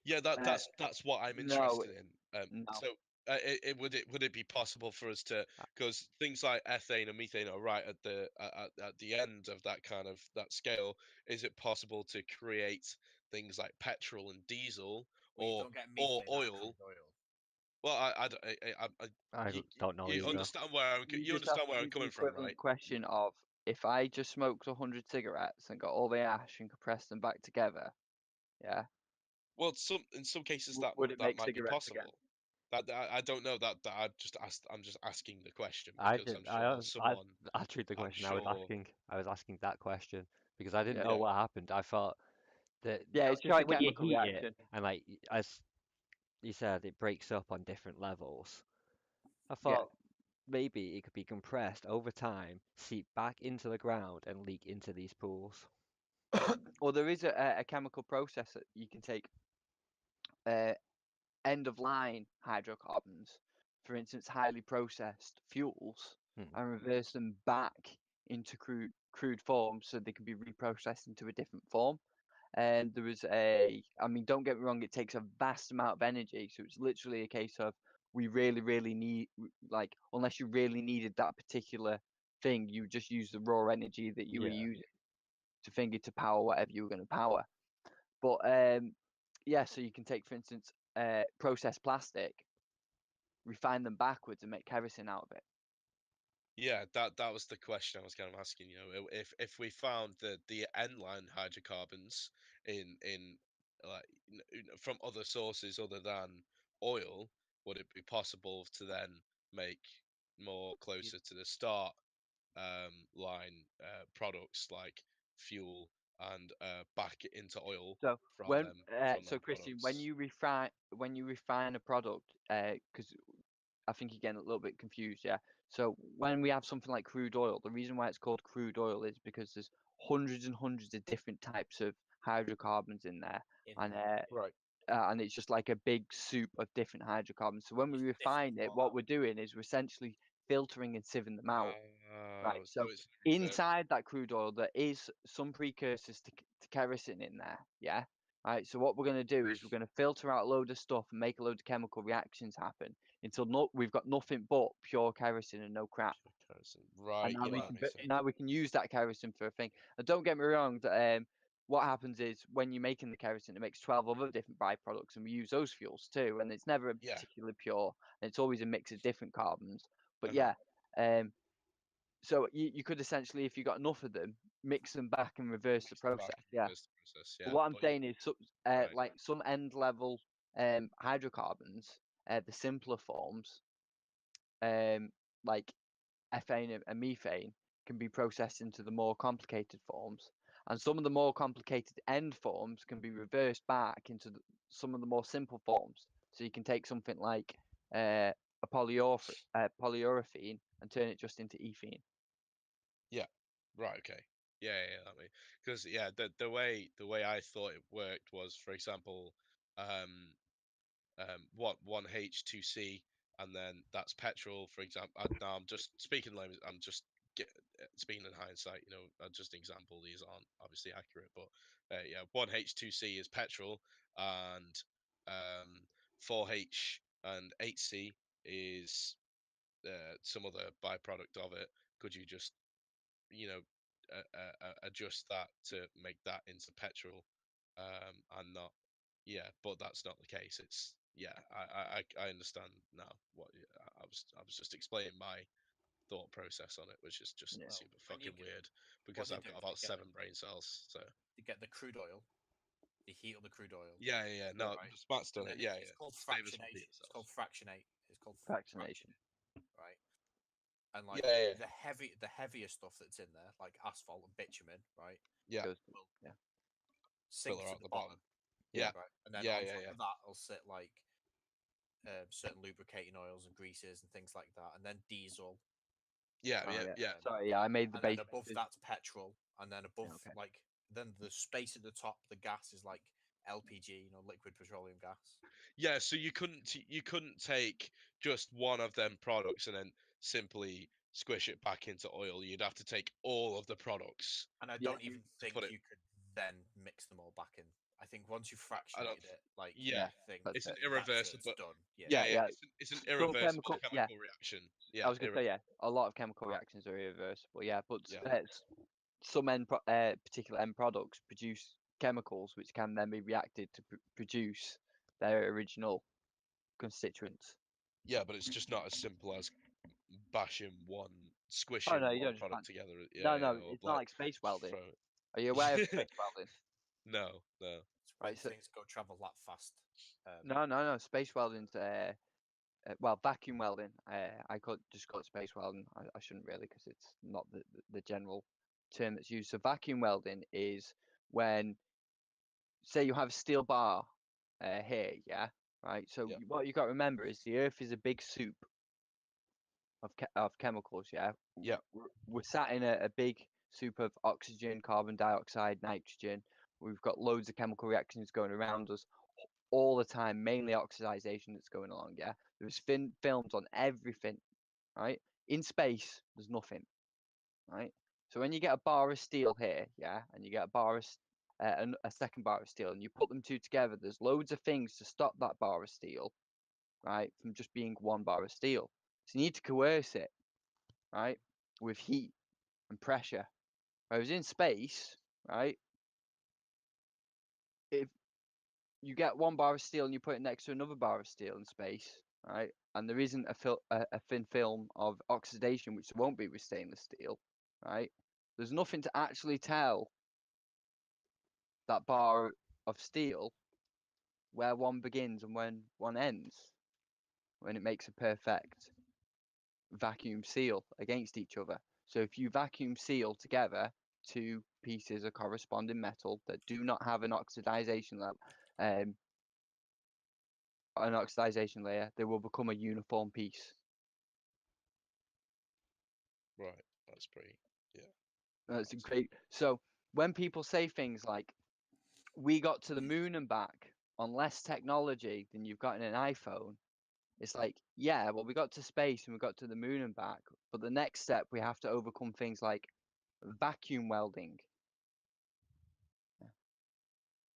Yeah, Uh, that's what I'm no, interested in. no. So, would it be possible for us to, Uh, because things like ethane and methane are right at the end of that kind of that scale. Is it possible to create things like petrol and diesel Well, you don't get or methane out of oil? crude oil. Well, I you, don't know you either. understand where You you just have understand to where I'm use the coming from, equivalent right? question of if I just smoked 100 cigarettes and got all the ash and compressed them back together, yeah, Well, in some cases would it that make might be cigarettes again? possible. I don't know that I'm just asking the question I because did. I'm sure I someone answered the I'm question I was sure asking. I was asking that question because I didn't Yeah. know yeah what happened. I thought that Yeah, it's just just a like when you chemical heat it reaction. and like as you said, it breaks up on different levels. I Yeah. thought maybe it could be compressed over time, seep back into the ground, and leak into these pools. Well, there is a chemical process that you can take uh, end of line hydrocarbons, for instance, highly processed fuels, Hmm. and reverse them back into crude form so they can be reprocessed into a different form. And there was I mean, don't get me wrong, it takes a vast amount of energy. So it's literally a case of we really, really need, like, unless you really needed that particular thing, you just use the raw energy that you were Yeah. using to finger to power whatever you were going to power. But yeah, so you can take, for instance, processed plastic, refine them backwards, and make kerosene out of it. yeah that was the question I was kind of asking. You know, if we found the end line hydrocarbons in like from other sources other than oil, would it be possible to then make more closer to the start line products like fuel and back it into oil So from when them from so them Christian, products? when you refine a product, because I think you're getting a little bit confused, yeah. So when we have something like crude oil, the reason why it's called crude oil is because there's hundreds and hundreds of different types of hydrocarbons in there, In and there. and it's just like a big soup of different hydrocarbons. So when we Just different refine it, what we're doing is we're essentially filtering and sieving them out. Right. So So it's reverse. inside that crude oil, there is some precursors to kerosene in there. Yeah. Right. So what we're going to do is we're going to filter out a load of stuff and make a load of chemical reactions happen until we've got nothing but pure kerosene and no crap. Right, And now yeah, we Well, that can makes sense. now we can use that kerosene for a thing. And don't get me wrong, that what happens is when you're making the kerosene, it makes 12 other different byproducts, and we use those fuels too. And it's never Yeah. particularly pure, and it's always a mix of different carbons. But Uh-huh. yeah, so you could essentially, if you got enough of them, mix them back and reverse the Mix them back process. and Yeah. reverse the process, But yeah. what I'm But yeah, saying is, right. like some end level hydrocarbons, the simpler forms, um, like ethane and methane, can be processed into the more complicated forms, and some of the more complicated end forms can be reversed back into some of the more simple forms. So you can take something like a polyurethane and turn it just into ethene. Yeah. Right, okay. Yeah, that way. Because yeah, the way I thought it worked was, for example, um what one H2C, and then that's petrol, for example. Now I'm just speaking layman. I'm just speaking in hindsight. You know, just an example. These aren't obviously accurate, but yeah, one H2C is petrol, and 4H and 8C is some other byproduct of it. Could you just you know adjust that to make that into petrol, and not yeah, but that's not the case. It's yeah, I understand now what I was just explaining my thought process on it, which is just Yeah. well, super when you fucking get, weird what because they I've do got is about 7 brain cells. So they get the crude oil, they heat up the crude oil, yeah. No, right? the smart's And done then it. Yeah, it's yeah. called Same as with fractionation. beta It's called cells. fractionate. It's called Fractionation. right? And like Yeah. the heavier stuff that's in there, like asphalt and bitumen, right, Yeah. Goes, will yeah. sink Filler to out the the bottom. bottom, Yeah. right? And then Yeah. on Yeah. top Yeah. of that, will sit like certain lubricating oils and greases and things like that, and then diesel, Yeah, Oh, yeah, yeah. yeah. Sorry, yeah, I made the And then base. above that's petrol, and then above Okay. like then the space at the top, the gas is like LPG, liquid petroleum gas. Yeah, so you couldn't take just one of them products and then simply squish it back into oil. You'd have to take all of the products. And I Yeah, don't even think put it- you could then mix them all back in. I think once you I don't. fractionated it, like Yeah, thing, that's it's an it. irreversible. it's done. Yeah, Yeah, yeah, yeah. it's an Some irreversible chemical reaction. I Yeah, was gonna say, yeah, a lot of chemical reactions are irreversible. Yeah, but Yeah. some particular end products produce chemicals which can then be reacted to produce their original constituents. Yeah, but it's just not as simple as Oh squishing no, you don't one just product together. no, Yeah, no, or it's not like space welding. throw. Are you aware of space welding? No. It's when Right, so things go travel that fast. no, space welding's well, vacuum welding. I just call it space welding. I shouldn't really because it's not the general term that's used. So vacuum welding is when, say, you have a steel bar here, yeah, right. So Yeah. what you got to remember is the Earth is a big soup of chemicals. Yeah. Yeah. We're sat in a big soup of oxygen, carbon dioxide, nitrogen. We've got loads of chemical reactions going around us all the time, mainly oxidization that's going along. Yeah, there's films on everything, right? In space, there's nothing, right? So when you get a bar of steel here, yeah, and you get a bar of a second bar of steel, and you put them two together, there's loads of things to stop that bar of steel, right, from just being one bar of steel. So you need to coerce it, right, with heat and pressure. Whereas in space, right, if you get one bar of steel and you put it next to another bar of steel in space, right? And there isn't a thin film of oxidation, which there won't be with stainless steel, right? There's nothing to actually tell that bar of steel where one begins and when one ends, when it makes a perfect vacuum seal against each other. So if you vacuum seal together two pieces of corresponding metal that do not have an oxidation level, an oxidation layer, they will become a uniform piece. Right. That's pretty. Yeah. That's great. So when people say things like, we got to the moon and back on less technology than you've got in an iPhone, it's like, yeah, well, we got to space and we got to the moon and back, but the next step we have to overcome things like vacuum welding.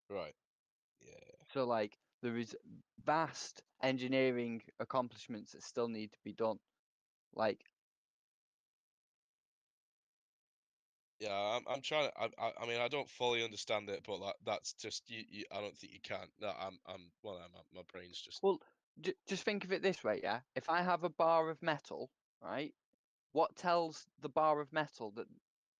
Right. Yeah. So like there is vast engineering accomplishments that still need to be done. Like, Yeah, I'm trying. I mean, I don't fully understand it, but that's just you. I don't think you can. No, well, my brain's just. well, just think of it this way, yeah. If I have a bar of metal, right, what tells the bar of metal that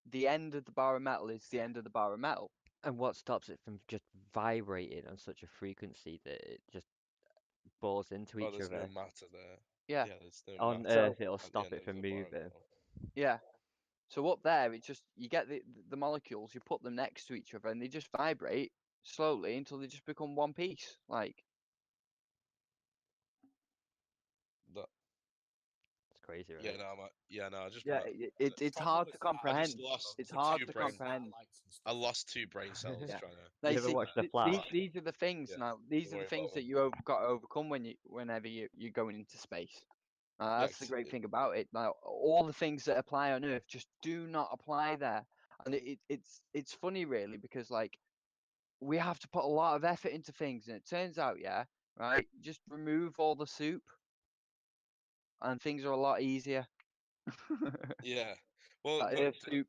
the end of the bar of metal is the end of the bar of metal? And what stops it from just vibrating on such a frequency that it just bores into Oh, each there's no other? matter there. Yeah. Yeah, there's no On matter Earth, it'll at the stop end it of from the bar of moving. metal. Yeah. So up there, it just, you get the molecules, you put them next to each other, and they just vibrate slowly until they just become one piece. Like, That. It's crazy, Yeah, right? no. I just. yeah, it's Problem hard with to that I comprehend. just lost It's the hard two to brain. comprehend. satellites and I stuff. lost 2 brain cells Yeah. trying to. Now, You you ever see, watch The Flash? these are the things Yeah. now. These Don't are the worry things about that them. you've got to overcome whenever you're going into space. Yeah, That's the great thing about it. Now, all the things that apply on Earth just do not apply there, and it's funny really because like we have to put a lot of effort into things, and it turns out, yeah, right, just remove all the soup, and things are a lot easier. Yeah. Well, That but Earth soup.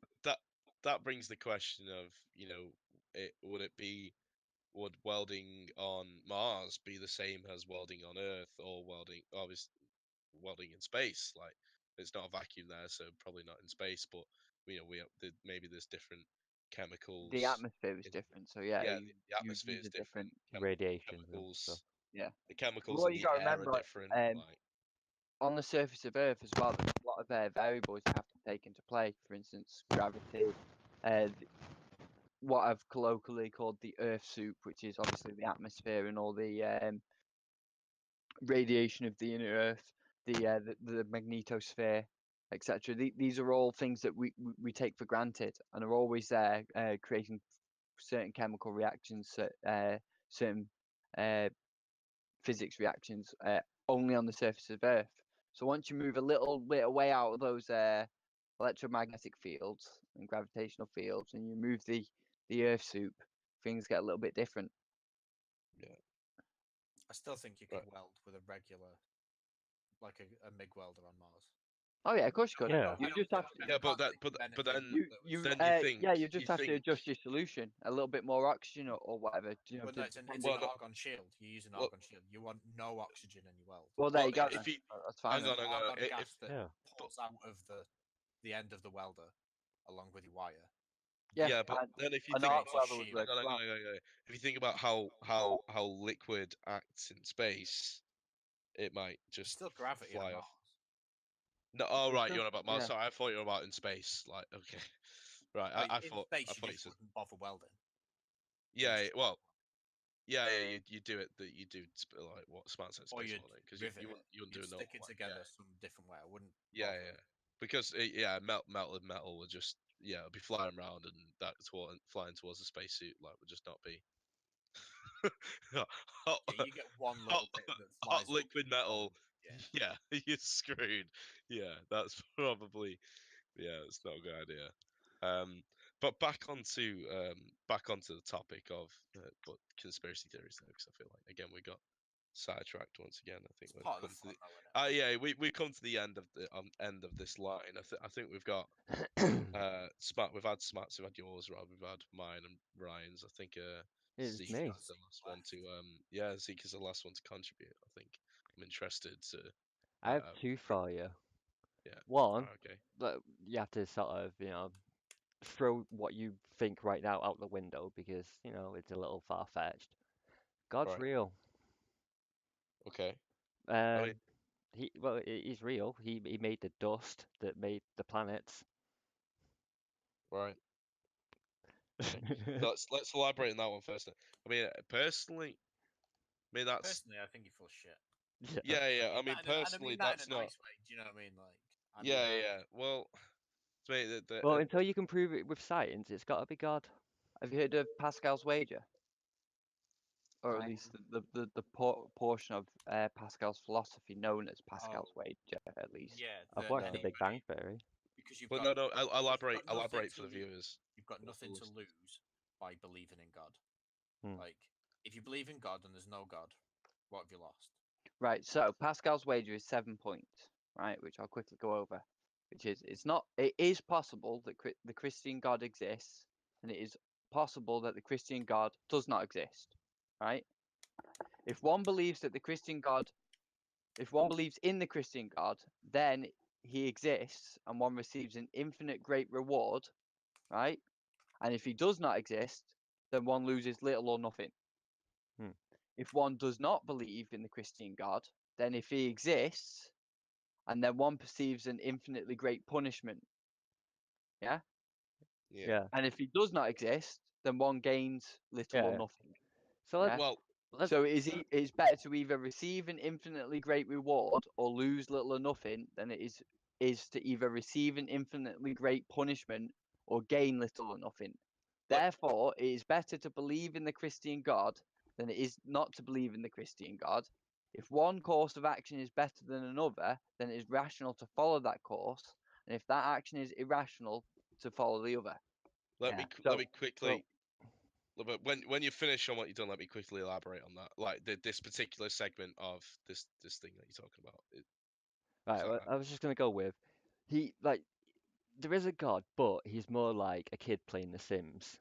that brings the question of, would welding on Mars be the same as welding on Earth, or obviously welding in space? Like, it's not a vacuum there, so probably not in space. But maybe there's different chemicals. The atmosphere is in- different, so yeah, yeah, you, the you atmosphere use is a different. different. Radiations and stuff. Chemicals, Yeah. the chemicals What in you the got to air are remember, different. Like, on the surface of Earth as well, there's a lot of variables you have to take into play. For instance, gravity, what I've colloquially called the Earth soup, which is obviously the atmosphere and all the radiation of the inner Earth, the magnetosphere, etc. These are all things that we take for granted and are always there, creating certain chemical reactions, certain physics reactions, only on the surface of Earth. So once you move a little bit away out of those electromagnetic fields and gravitational fields, and you move the Earth soup, things get a little bit different. I still think you could Right. weld with a regular, like a MIG welder on Mars. Oh yeah, of course you could. Yeah. You just have to. Yeah, but then You just have to adjust your solution a little bit more oxygen or whatever. You know, Well, no, to- it's an Well, no- argon shield. You're using well- argon shield. You want no oxygen in your weld. well, there you go. if then. you That's fine. hang on, then. hang on. Argon If, gas that Yeah. pours out of the end of the welder, along with your wire. yeah, but and then if you an think arc about welder would shield. work hang on, well. hang on, hang on. If you think about how liquid acts in space, it might There's just still gravity on fly Mars. off. No, oh right, still- you're on about Mars. yeah. Sorry, I thought you were about in space. Like, okay, right. Like, I in thought space, I you thought you just said wouldn't bother welding. yeah. just- Well, yeah. You do it that you do like what Smart said Or space you'd welding because rivet you it. wouldn't do You'd a stick it normal, together some different way. I wouldn't. Yeah, bother. yeah. Because metal would just it'd be flying around and flying towards the spacesuit like would just not be hot, Yeah, you get one hot, little bit that hot flies up liquid and metal. Yeah. Yeah, you're screwed. Yeah, that's probably it's not a good idea. But back onto the topic of but conspiracy theories though, because I feel like again we got sidetracked once again. I think It's we've part of come the to fun, the though, innit? we come to the end of this line. I think we've got Smart. We've had Smarts. We've had yours, Rob. We've had mine and Ryan's. I think It's Zeke me. is the last one to Zeke is the last one to contribute. I think I'm interested to. I have two for you. Yeah. One, Okay. that you have to sort of, throw what you think right now out the window because, it's a little far-fetched. God's Right. real. Okay. Um, he's real. He made the dust that made the planets. Right. Let's elaborate on that one first. I mean, personally, that's Personally, I think you're full of shit. yeah. I mean, And personally, that that's in a not. nice way. Do you know what I mean? Like, Yeah. Well, to me, Well, until you can prove it with science, it's got to be God. Have you heard of Pascal's wager? Or at least the portion of Pascal's philosophy known as Pascal's wager, at least. Yeah, I've watched The Big Bang Theory. because you've Well, got no. Elaborate nothing for the to lose. viewers. You've got the nothing to listeners. lose by believing in God. Hmm. Like, if you believe in God and there's no God, what have you lost? Right, so Pascal's wager is 7 points, right, which I'll quickly go over. Which is, it is possible that the Christian God exists, and it is possible that the Christian God does not exist, right? If one believes in the Christian God, then he exists, and one receives an infinite great reward, right? And if he does not exist, then one loses little or nothing. Hmm. If one does not believe in the Christian God, then if he exists, and then one perceives an infinitely great punishment. Yeah? Yeah. And if he does not exist, then one gains little or Yeah. nothing. So let's, Yeah? Well, So it's better to either receive an infinitely great reward or lose little or nothing than it is to either receive an infinitely great punishment or gain little or nothing. Let- Therefore, it is better to believe in the Christian God than it is not to believe in the Christian God. If one course of action is better than another, then it is rational to follow that course, and if that action is irrational, to follow the other. let Yeah. me quickly. But when you finish on what you've done, let me quickly elaborate on that. Like this particular segment of this thing that you're talking about. right, well, I was just gonna go with there is a God, but he's more like a kid playing The Sims.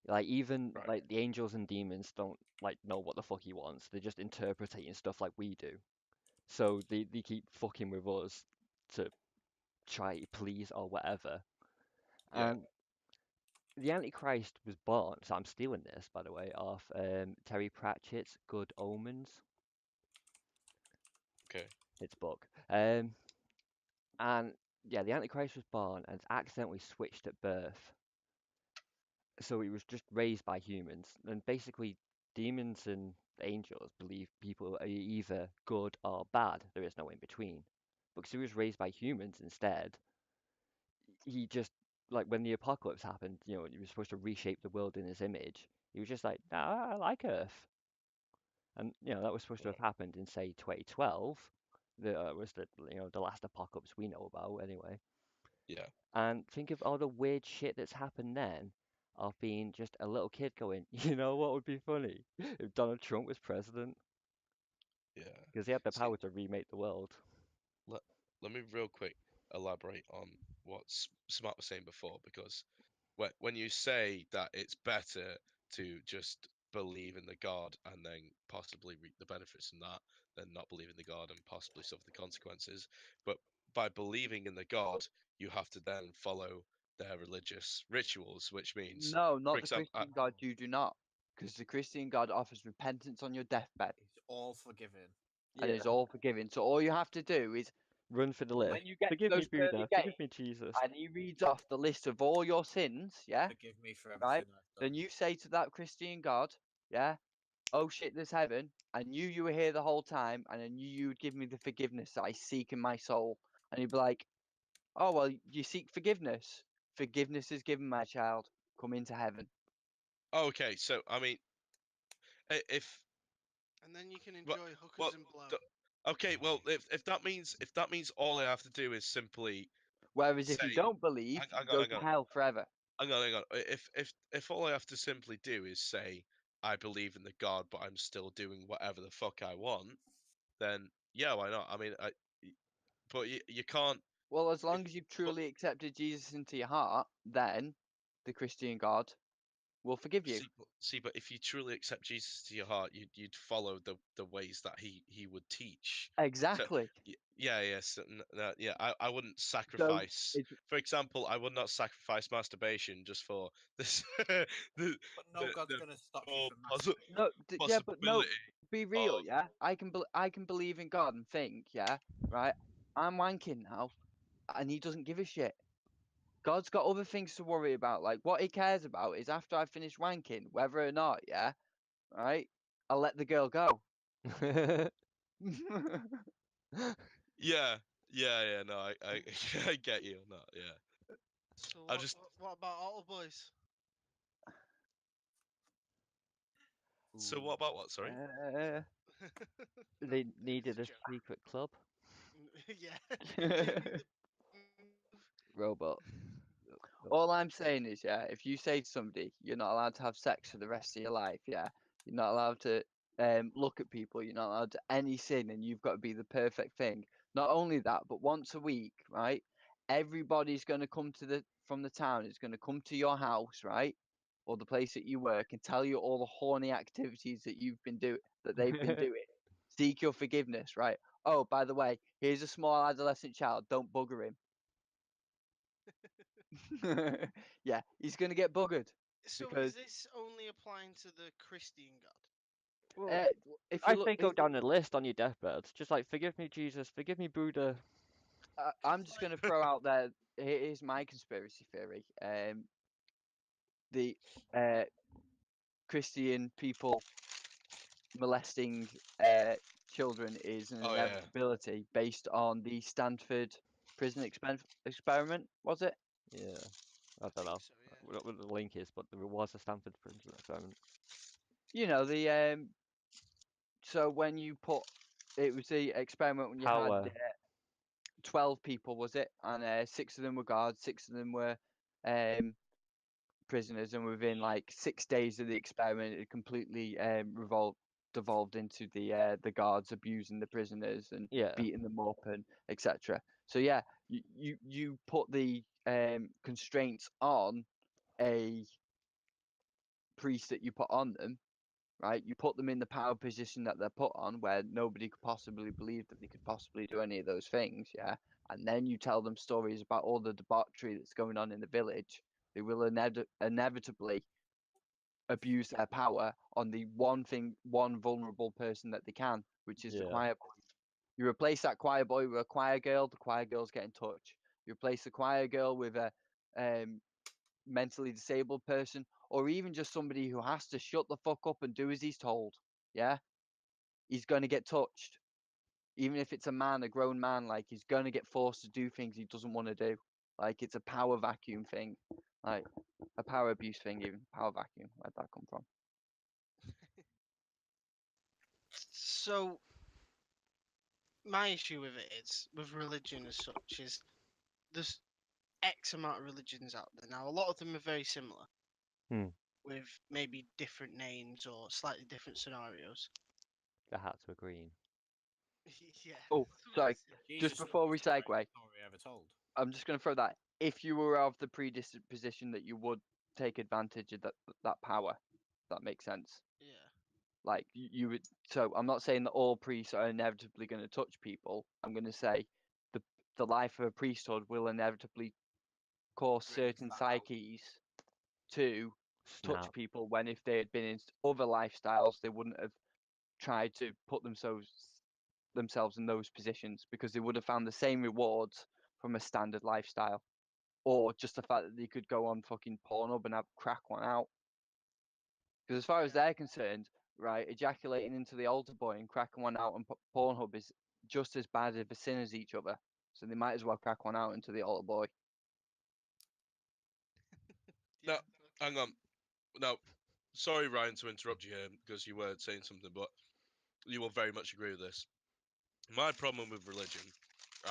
Like even Right. like the angels and demons don't know what the fuck he wants. They're just interpreting stuff like we do. So they keep fucking with us to try to please or whatever. Yeah. And the Antichrist was born, so I'm stealing this by the way, off Terry Pratchett's Good Omens. Okay. It's book. And yeah, the Antichrist was born and accidentally switched at birth. So he was just raised by humans, and basically demons and angels believe people are either good or bad. There is no in between. because he was raised by humans instead, he just, like, when the apocalypse happened, he was supposed to reshape the world in his image. He was just like, nah, I like Earth. And, that was supposed to have happened in, say, 2012. That was the last apocalypse we know about, anyway. Yeah. And think of all the weird shit that's happened then, of being just a little kid going, what would be funny if Donald Trump was president? Yeah. Because he had the See, power to remake the world. let me real quick elaborate on what Smart was saying before, because when you say that it's better to just believe in the God and then possibly reap the benefits from that than not believe in the God and possibly suffer the consequences, but by believing in the God, you have to then follow their religious rituals, which means, No, for not the example, Christian God. You do not, because the Christian God offers repentance on your deathbed, It's all forgiven. and is all forgiving. So all you have to do is, Run for the lift. when you get to Forgive me, those pearly Buddha. gates, Forgive me, Jesus. and he reads off the list of all your sins, yeah, Forgive me for everything right? I've done. Then you say to that Christian God, yeah, oh shit, there's heaven. I knew you were here the whole time, and I knew you would give me the forgiveness that I seek in my soul. And he'd be like, oh, well, you seek forgiveness. Forgiveness is given, my child. Come into heaven. okay, so I mean, if And then you can well, enjoy hookers well, and blow. okay, well, if that means all I have to do is simply Whereas if you say, don't believe, hang you go on, to hell forever. hang on. If all I have to simply do is say I believe in the God, but I'm still doing whatever the fuck I want, then yeah, why not? I mean, but you can't. Well, as If, long as you've but truly accepted Jesus into your heart, then the Christian God will forgive you. see, but if you truly accept Jesus to your heart, you'd follow the ways that he would teach. So Exactly. yeah, yes, yeah. I wouldn't So sacrifice. it's For example, I would not sacrifice masturbation just for this the But no God's the going to stop you poor from masturbating. no, yeah, but no. possibility Be real, of yeah. I can believe in God and think, yeah, right. I'm wanking now, and he doesn't give a shit. God's got other things to worry about. Like what he cares about is after I finish wanking, whether or not, yeah, right, I'll let the girl go. yeah, yeah. No, I I get you. No, yeah. So I just what about Auto Boys? so what about what? Sorry. Uh, They It's needed a a joke. secret club. Yeah. Maybe Robot. All I'm saying is, yeah, if you say to somebody you're not allowed to have sex for the rest of your life, yeah, you're not allowed to look at people, you're not allowed to any sin, and you've got to be the perfect thing. Not only that, but once a week, right? Everybody's going to come from the town is going to come to your house, right, or the place that you work, and tell you all the horny activities that they've been doing. Seek your forgiveness, right? Oh, by the way, here's a small adolescent child. Don't bugger him. Yeah, he's gonna get buggered So because is this only applying to the Christian God? Well, uh, if I you look, say go down the list on your deathbed. Just like, forgive me, Jesus. Forgive me, Buddha. I'm just gonna throw out there. Here's my conspiracy theory. The Christian people molesting children is an Oh yeah. inevitability based on the Stanford prison experiment. Was it? Yeah, I I don't think know so, yeah. what the link is, but there was a Stanford prison experiment. You know the So when you put, it was the experiment when you had Power. 12 people, was it? And 6 of them were guards, 6 of them were prisoners, and within like 6 days of the experiment, it completely devolved into the guards abusing the prisoners and Yeah. beating them up and etc. So yeah, you put the constraints on a priest that you put on them, right? You put them in the power position that they're put on, where nobody could possibly believe that they could possibly do any of those things, yeah. And then you tell them stories about all the debauchery that's going on in the village. They will inevitably abuse their power on the one vulnerable person that they can, which is the Yeah. choir boy. You replace that choir boy with a choir girl, the choir girls get in touch. You replace the choir girl with a mentally disabled person, or even just somebody who has to shut the fuck up and do as he's told. Yeah, he's going to get touched. Even if it's a man, a grown man, like he's gonna get forced to do things he doesn't want to do. Like it's a power vacuum thing, like a power abuse thing. Even power vacuum, where'd that come from? So my issue with it is with religion as such is there's X amount of religions out there now. A lot of them are very similar, with maybe different names or slightly different scenarios. The hats were green. Yeah. Oh, sorry. Jesus Just before we was the greatest segue, story ever told. I'm just gonna throw that. If you were of the predisposition that you would take advantage of that power, that makes sense. Yeah. Like you would. So I'm not saying that all priests are inevitably going to touch people. I'm going to say the life of a priesthood will inevitably cause Brings certain that out. psyches to touch Snap. people when if they had been in other lifestyles, they wouldn't have tried to put themselves in those positions because they would have found the same rewards from a standard lifestyle, or just the fact that they could go on fucking Pornhub and have crack one out. Because as far as they're concerned, right, ejaculating into the altar boy and cracking one out on Pornhub is just as bad of a sin as each other. So they might as well crack one out into the altar boy. No, Yeah. hang on. No, sorry, Ryan, to interrupt you here because you were saying something, but you will very much agree with this. My problem with religion,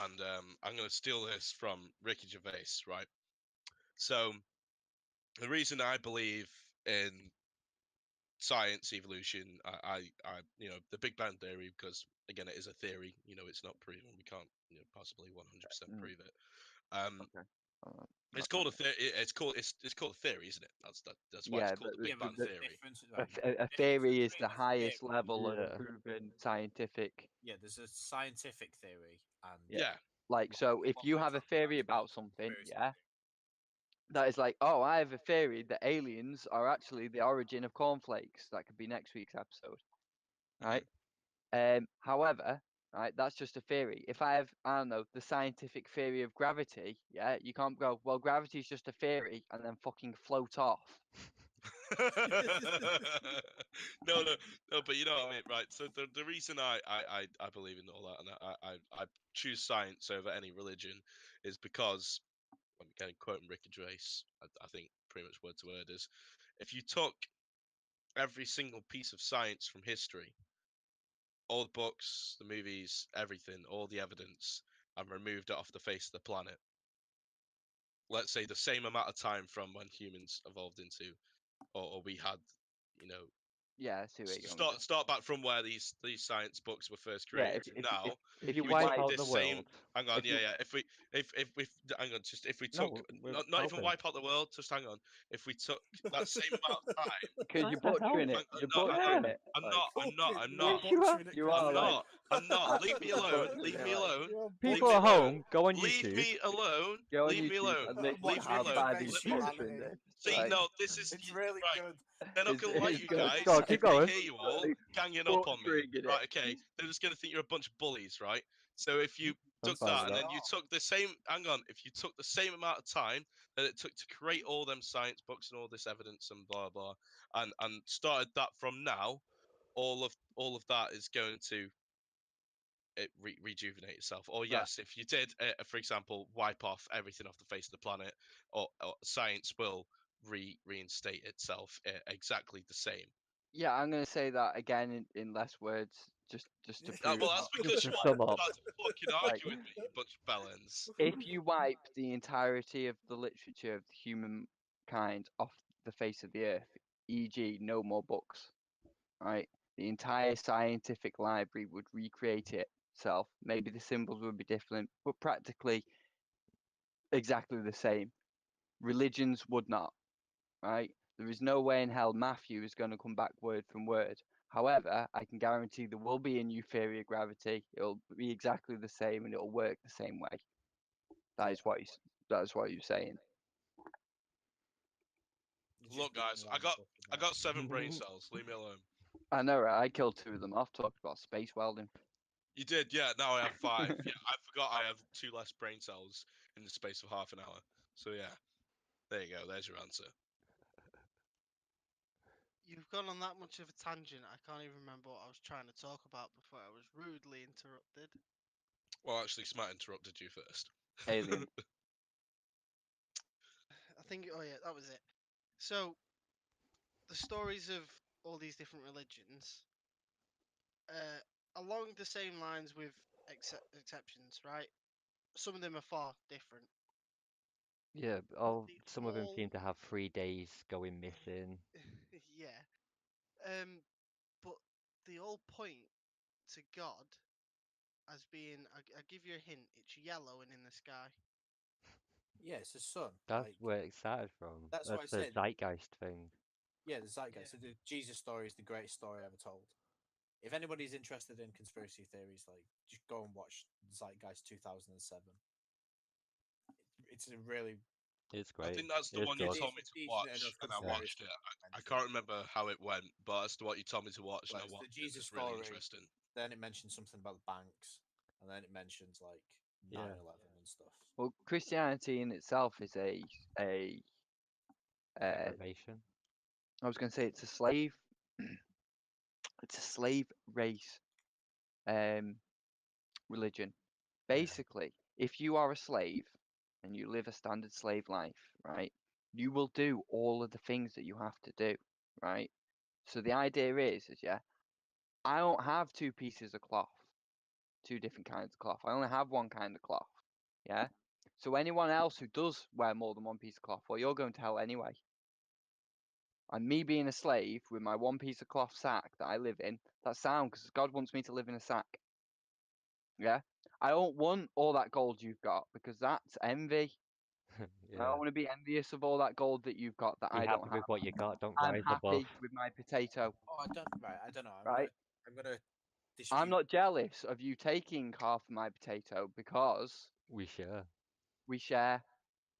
and I'm going to steal this from Ricky Gervais, right? So, the reason I believe in science, evolution, the Big Bang theory, because again, it is a theory. It's not proven. We can't, possibly 100% prove it. Okay. It's called a theory. It's called a theory, isn't it? That's why it's Yeah, called the but Big Bang there's theory. a theory is between the a highest theory- level of Yeah. proven scientific. Yeah, there's a scientific theory and Yeah. Yeah. Like, so if what you we're have a talking theory is about something, conspiracy yeah, that is like, oh, I have a theory that aliens are actually the origin of cornflakes. That could be next week's episode, right? However, right, that's just a theory. If I have, I don't know, the scientific theory of gravity, yeah, you can't go, well, gravity is just a theory and then fucking float off. No, but you know what I mean, right? So the reason I believe in all that, and I choose science over any religion, is because I'm again quoting Ricky Gervais. I think pretty much word to word is, if you took every single piece of science from history, all the books, the movies, everything, all the evidence, and removed it off the face of the planet, let's say the same amount of time from when humans evolved into, or we had, you know, Yeah, I see where you're going with this. start back from where these science books were first Yeah, created. Now, If you you wipe wipe out this the same. world, Hang on, if you- yeah. If we hang on, just if we No, took we're not even helping. wipe out the world, just hang on. If we took that same amount of time, because you're What the hell? butchering it. hang on, You're no, hang butchering on. it. I'm like- not. I'm Yes, not. you are. You are I'm like, not. I'm not. Leave me alone. absolutely, Leave me like, alone. People me at alone. home, go on Leave YouTube. me alone. go on Leave me YouTube alone. and listen Leave to me how alone. bad he's Let me- butchering this. See, like, no, this is It's really right. good. They're not It's- gonna like it's you good. guys. Go on, If keep they going. hear you all Like, ganging up on me, butchering it. right? Okay, they're just gonna think you're a bunch of bullies, right? So if you I'm took fine that with and that. then you took the same, hang on, if you took the same amount of time that it took to create all them science books and all this evidence and blah blah, and started that from now, all of that is going to rejuvenate itself. Or yes, if you did, for example, wipe off everything off the face of the planet, or science will reinstate itself exactly the same. Yeah, I'm gonna say that again in less words, just to prove Well, it that's not. because to you sum want up. to fucking Like- argue with me, you bunch of bellends. If you wipe the entirety of the literature of humankind off the face of the earth, e.g., no more books, right? The entire scientific library would recreate itself. Maybe the symbols would be different, but practically exactly the same. Religions would not, right? There is no way in hell Matthew is going to come back word from word. However, I can guarantee there will be a new theory of gravity. It'll be exactly the same and it'll work the same way. That is what you're saying. Look, guys, I got 7 brain cells. Leave me alone. I know, right? I killed 2 of them off. Talked about space welding. You did, yeah. Now I have 5. Yeah, I forgot I have 2 less brain cells in the space of half an hour. So yeah, there you go. There's your answer. You've gone on that much of a tangent. I can't even remember what I was trying to talk about before I was rudely interrupted. Well, actually, Smart interrupted you first. Alien. I think. Oh yeah, that was it. So the stories of all these different religions, along the same lines with exceptions, right? Some of them are far different. Yeah, But some of them seem to have 3 days going missing. yeah. But they all point to God as being. I give you a hint. It's yellow and in the sky. Yeah, it's the sun. That's Like where it started from. that's what I That's the said. zeitgeist thing. Yeah, the zeitgeist. Yeah. So the Jesus story is the greatest story ever told. If anybody's interested in conspiracy theories, like just go and watch Zeitgeist 2007. It's a really It's I great. think that's the It's one you good. told me It's to decent watch, enough and I conspiracy watched it. I mention. can't remember how it went, but that's the what you told me to watch, Well, and I it's the watched it. Jesus It's really story. interesting. Then it mentions something about the banks, and then it mentions like 9/11 and stuff. Well, Christianity in itself is a Segregation. I was going to say it's a slave. It's a slave race religion. Basically, if you are a slave and you live a standard slave life, right, you will do all of the things that you have to do, right? So the idea is yeah, I don't have two pieces of cloth, two different kinds of cloth. I only have one kind of cloth, yeah? So anyone else who does wear more than one piece of cloth, well, you're going to hell anyway. And me being a slave with my one piece of cloth sack that I live in, that's sound because God wants me to live in a sack. Yeah? I don't want all that gold you've got because that's envy. I Yeah. don't want to be envious of all that gold that you've got that Be I happy don't with have. what you got. Don't I'm rise above. happy with my potato, Oh, I don't know. right? I'm gonna I'm dispute. not jealous of you taking half of my potato because We share. we share,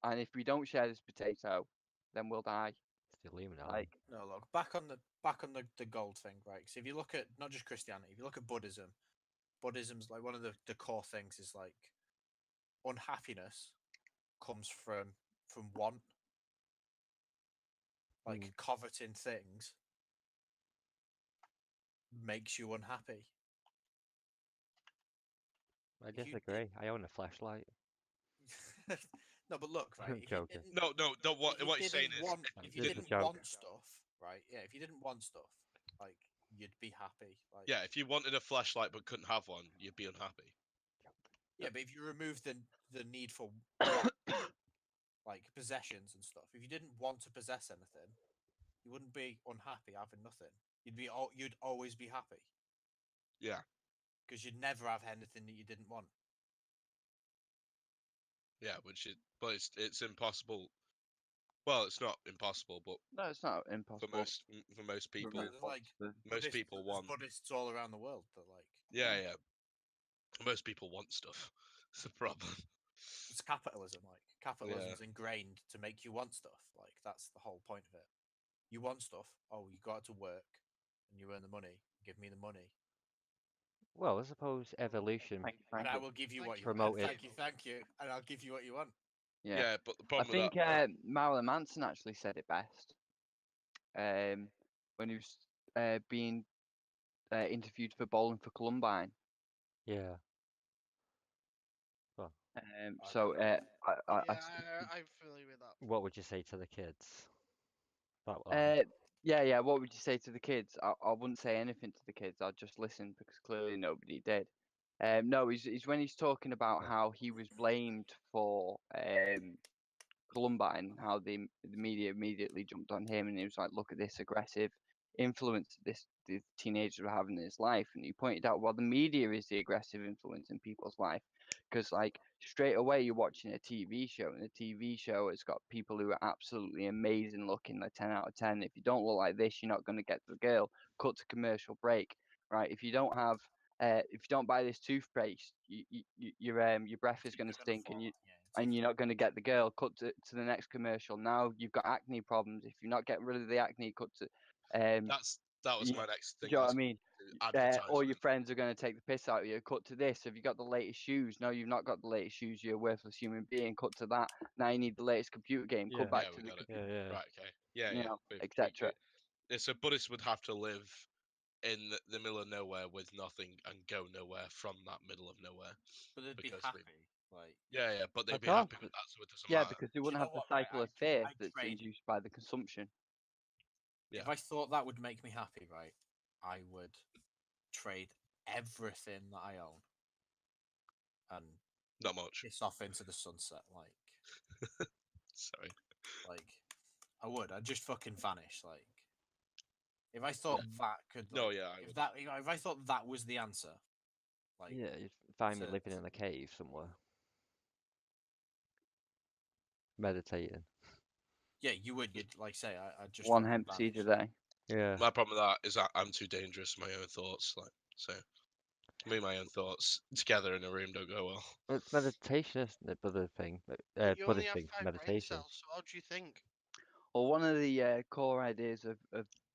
and if we don't share this potato, then we'll die. It's the Illuminati. Like, No, look back on the gold thing, right? Because if you look at not just Christianity, if you look at Buddhism, Buddhism's like one of the core things is like unhappiness comes from want, like coveting things makes you unhappy. I If you disagree. I own a flashlight. no, but look, right? If you Joking. didn't, No. What if you what you're saying didn't is, want, if if you you Just a didn't joke. want stuff, right? Yeah, if you didn't want stuff, like you'd be happy. Like yeah, if you wanted a flashlight but couldn't have one, you'd be unhappy. yeah, but if you remove the need for want, like possessions and stuff, if you didn't want to possess anything, you wouldn't be unhappy having nothing. You'd always be happy Yeah, because you'd never have anything that you didn't want. yeah, but it's impossible. Well, it's not impossible, but no, it's not for impossible. most people, No, there's like most people there's want. Buddhists all around the world that like Yeah. Most people want stuff. It's a problem. it's capitalism. Like Yeah. capitalism's ingrained to make you want stuff. Like that's the whole point of it. You want stuff. Oh, you go out to work and you earn the money. Give me the money, Well, I suppose evolution Thank and you. I will give you what you want. promoted. Thank you, and I'll give you what you want. Yeah. Yeah, but the I problem with think that, Marilyn Manson actually said it best when he was being interviewed for Bowling for Columbine. Yeah. Well, So Yeah, I I'm familiar with that. what would you say to the kids? That yeah. What would you say to the kids? I wouldn't say anything to the kids. I'd just listen because clearly nobody did. No, he's when he's talking about how he was blamed for Columbine, how the media immediately jumped on him, and he was like, "Look at this aggressive influence the teenagers were having in his life." And he pointed out, well, the media is the aggressive influence in people's life, because like straight away you're watching a TV show, and the TV show has got people who are absolutely amazing looking, like 10 out of 10. If you don't look like this, you're not going to get the girl. Cut to commercial break, right? If you don't have if you don't buy this toothpaste, your breath is going to stink, and you're not going to get the girl. Cut to the next commercial. Now you've got acne problems. If you're not getting rid of the acne, cut to that was yeah, my next thing. do you know what I mean? All your Advertisement. friends are going to take the piss out of you. Cut to this. Have you got the latest shoes? No, you've not got the latest shoes. You're a worthless human being. Cut to that. Now you need the latest computer game. Cut Yeah. back Yeah, to we the got it. computer, yeah. Right. Okay. Yeah. you Yeah. know, We- etc. So Buddhists would have to live in the middle of nowhere with nothing and go nowhere from that middle of nowhere. But they'd be Because we- happy. Like, Yeah, but they'd Of be happy course, with that, so it doesn't yeah, matter. because they you wouldn't know have the what, right? cycle of fear I'd that's trade. induced by the consumption. Yeah. If I thought that would make me happy, right, I would trade everything that I own and Not much. piss off into the sunset. Sorry. Like I would. I'd just fucking vanish. Like, if I thought that could, like, No, yeah, I would. if I thought that was the answer, like, Yeah, you'd find me to- living in a cave somewhere, meditating. yeah, you would. You'd like say, I'd just One fucking hemp seed a vanish. day. Yeah. My problem with that is that I'm too dangerous for my own thoughts. Like, so me and my own thoughts together in a room don't go well. Well, it's meditation, isn't it? Buddha thing. You only Buddhist have thing, 5 brain meditation. cells, so how do you think? Well, one of the core ideas of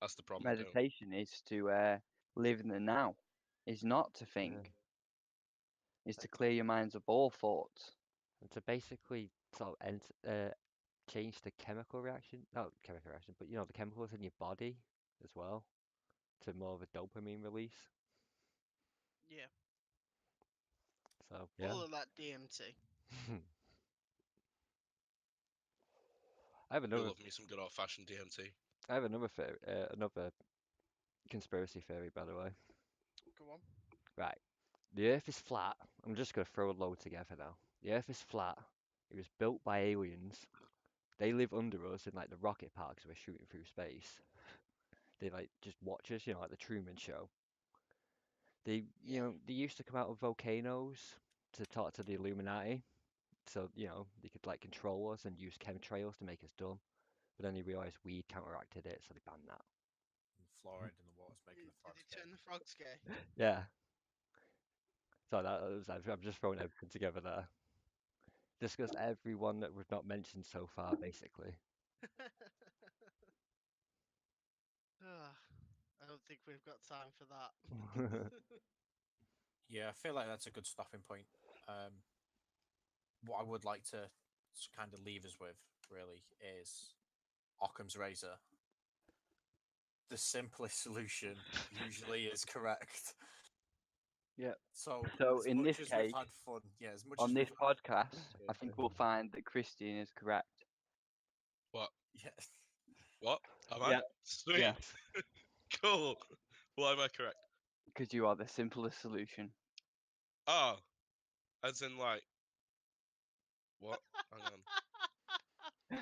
That's the problem. I don't. meditation is to live in the now, is not to think, is to clear your minds of all thoughts. And to basically sort of change the chemical reaction, not chemical reaction, but the chemicals in your body as well, to more of a dopamine release. Yeah. So yeah. All of that DMT. I have I another. love me some good old fashioned DMT. I have another theory, another conspiracy theory, by the way. Go on. Right, the Earth is flat. I'm just gonna throw a load together now. The Earth is flat. It was built by aliens. They live under us in like the rocket parks we're shooting through space. They like just watch us, like the Truman Show. They, they used to come out of volcanoes to talk to the Illuminati, so they could like control us and use chemtrails to make us dumb. But then they realized weed counteracted it, so they banned that. And fluoride in the water's making the Did frogs he gay. turn the frogs gay? Yeah. So I'm just throwing everything together there. Discuss everyone that we've not mentioned so far, basically. I don't think we've got time for that. Yeah, I feel like that's a good stopping point. What I would like to kind of leave us with, really, is Occam's razor. The simplest solution usually is correct. Yeah. So as in much this as we've case, had fun, yeah, as much on as this we've had fun, podcast, I think we'll find that Christian is correct. What? yeah, What? Am I? Yeah. Sweet. Yeah. Cool. Why am I correct? Because you are the simplest solution. Oh, as in like what? Hang on.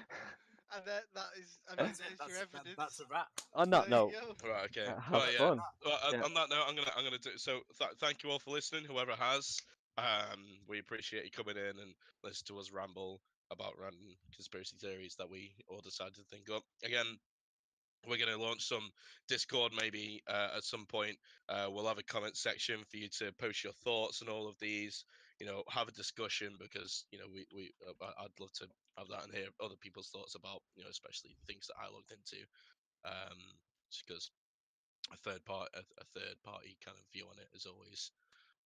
And that is, I mean, that's it. there's your evidence. That's a wrap. On that There you note, go. Right. Okay. have Well, yeah. fun. Well, Yeah. on that note, I'm gonna do. So thank you all for listening. Whoever has, we appreciate you coming in and listen to us ramble about random conspiracy theories that we all decided to think up. Again, we're going to launch some Discord maybe at some point. We'll have a comment section for you to post your thoughts on all of these. Have a discussion because I'd love to have that and hear other people's thoughts about especially things that I looked into. Just because a third party kind of view on it is always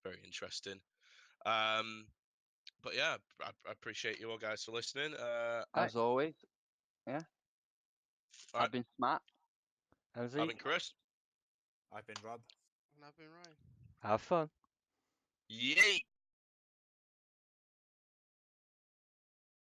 very interesting. But yeah, I appreciate you all guys for listening. As always. Yeah. All right. I've been smart. I've been Chris. I've been Rob. And I've been Ryan. Have fun. Yay!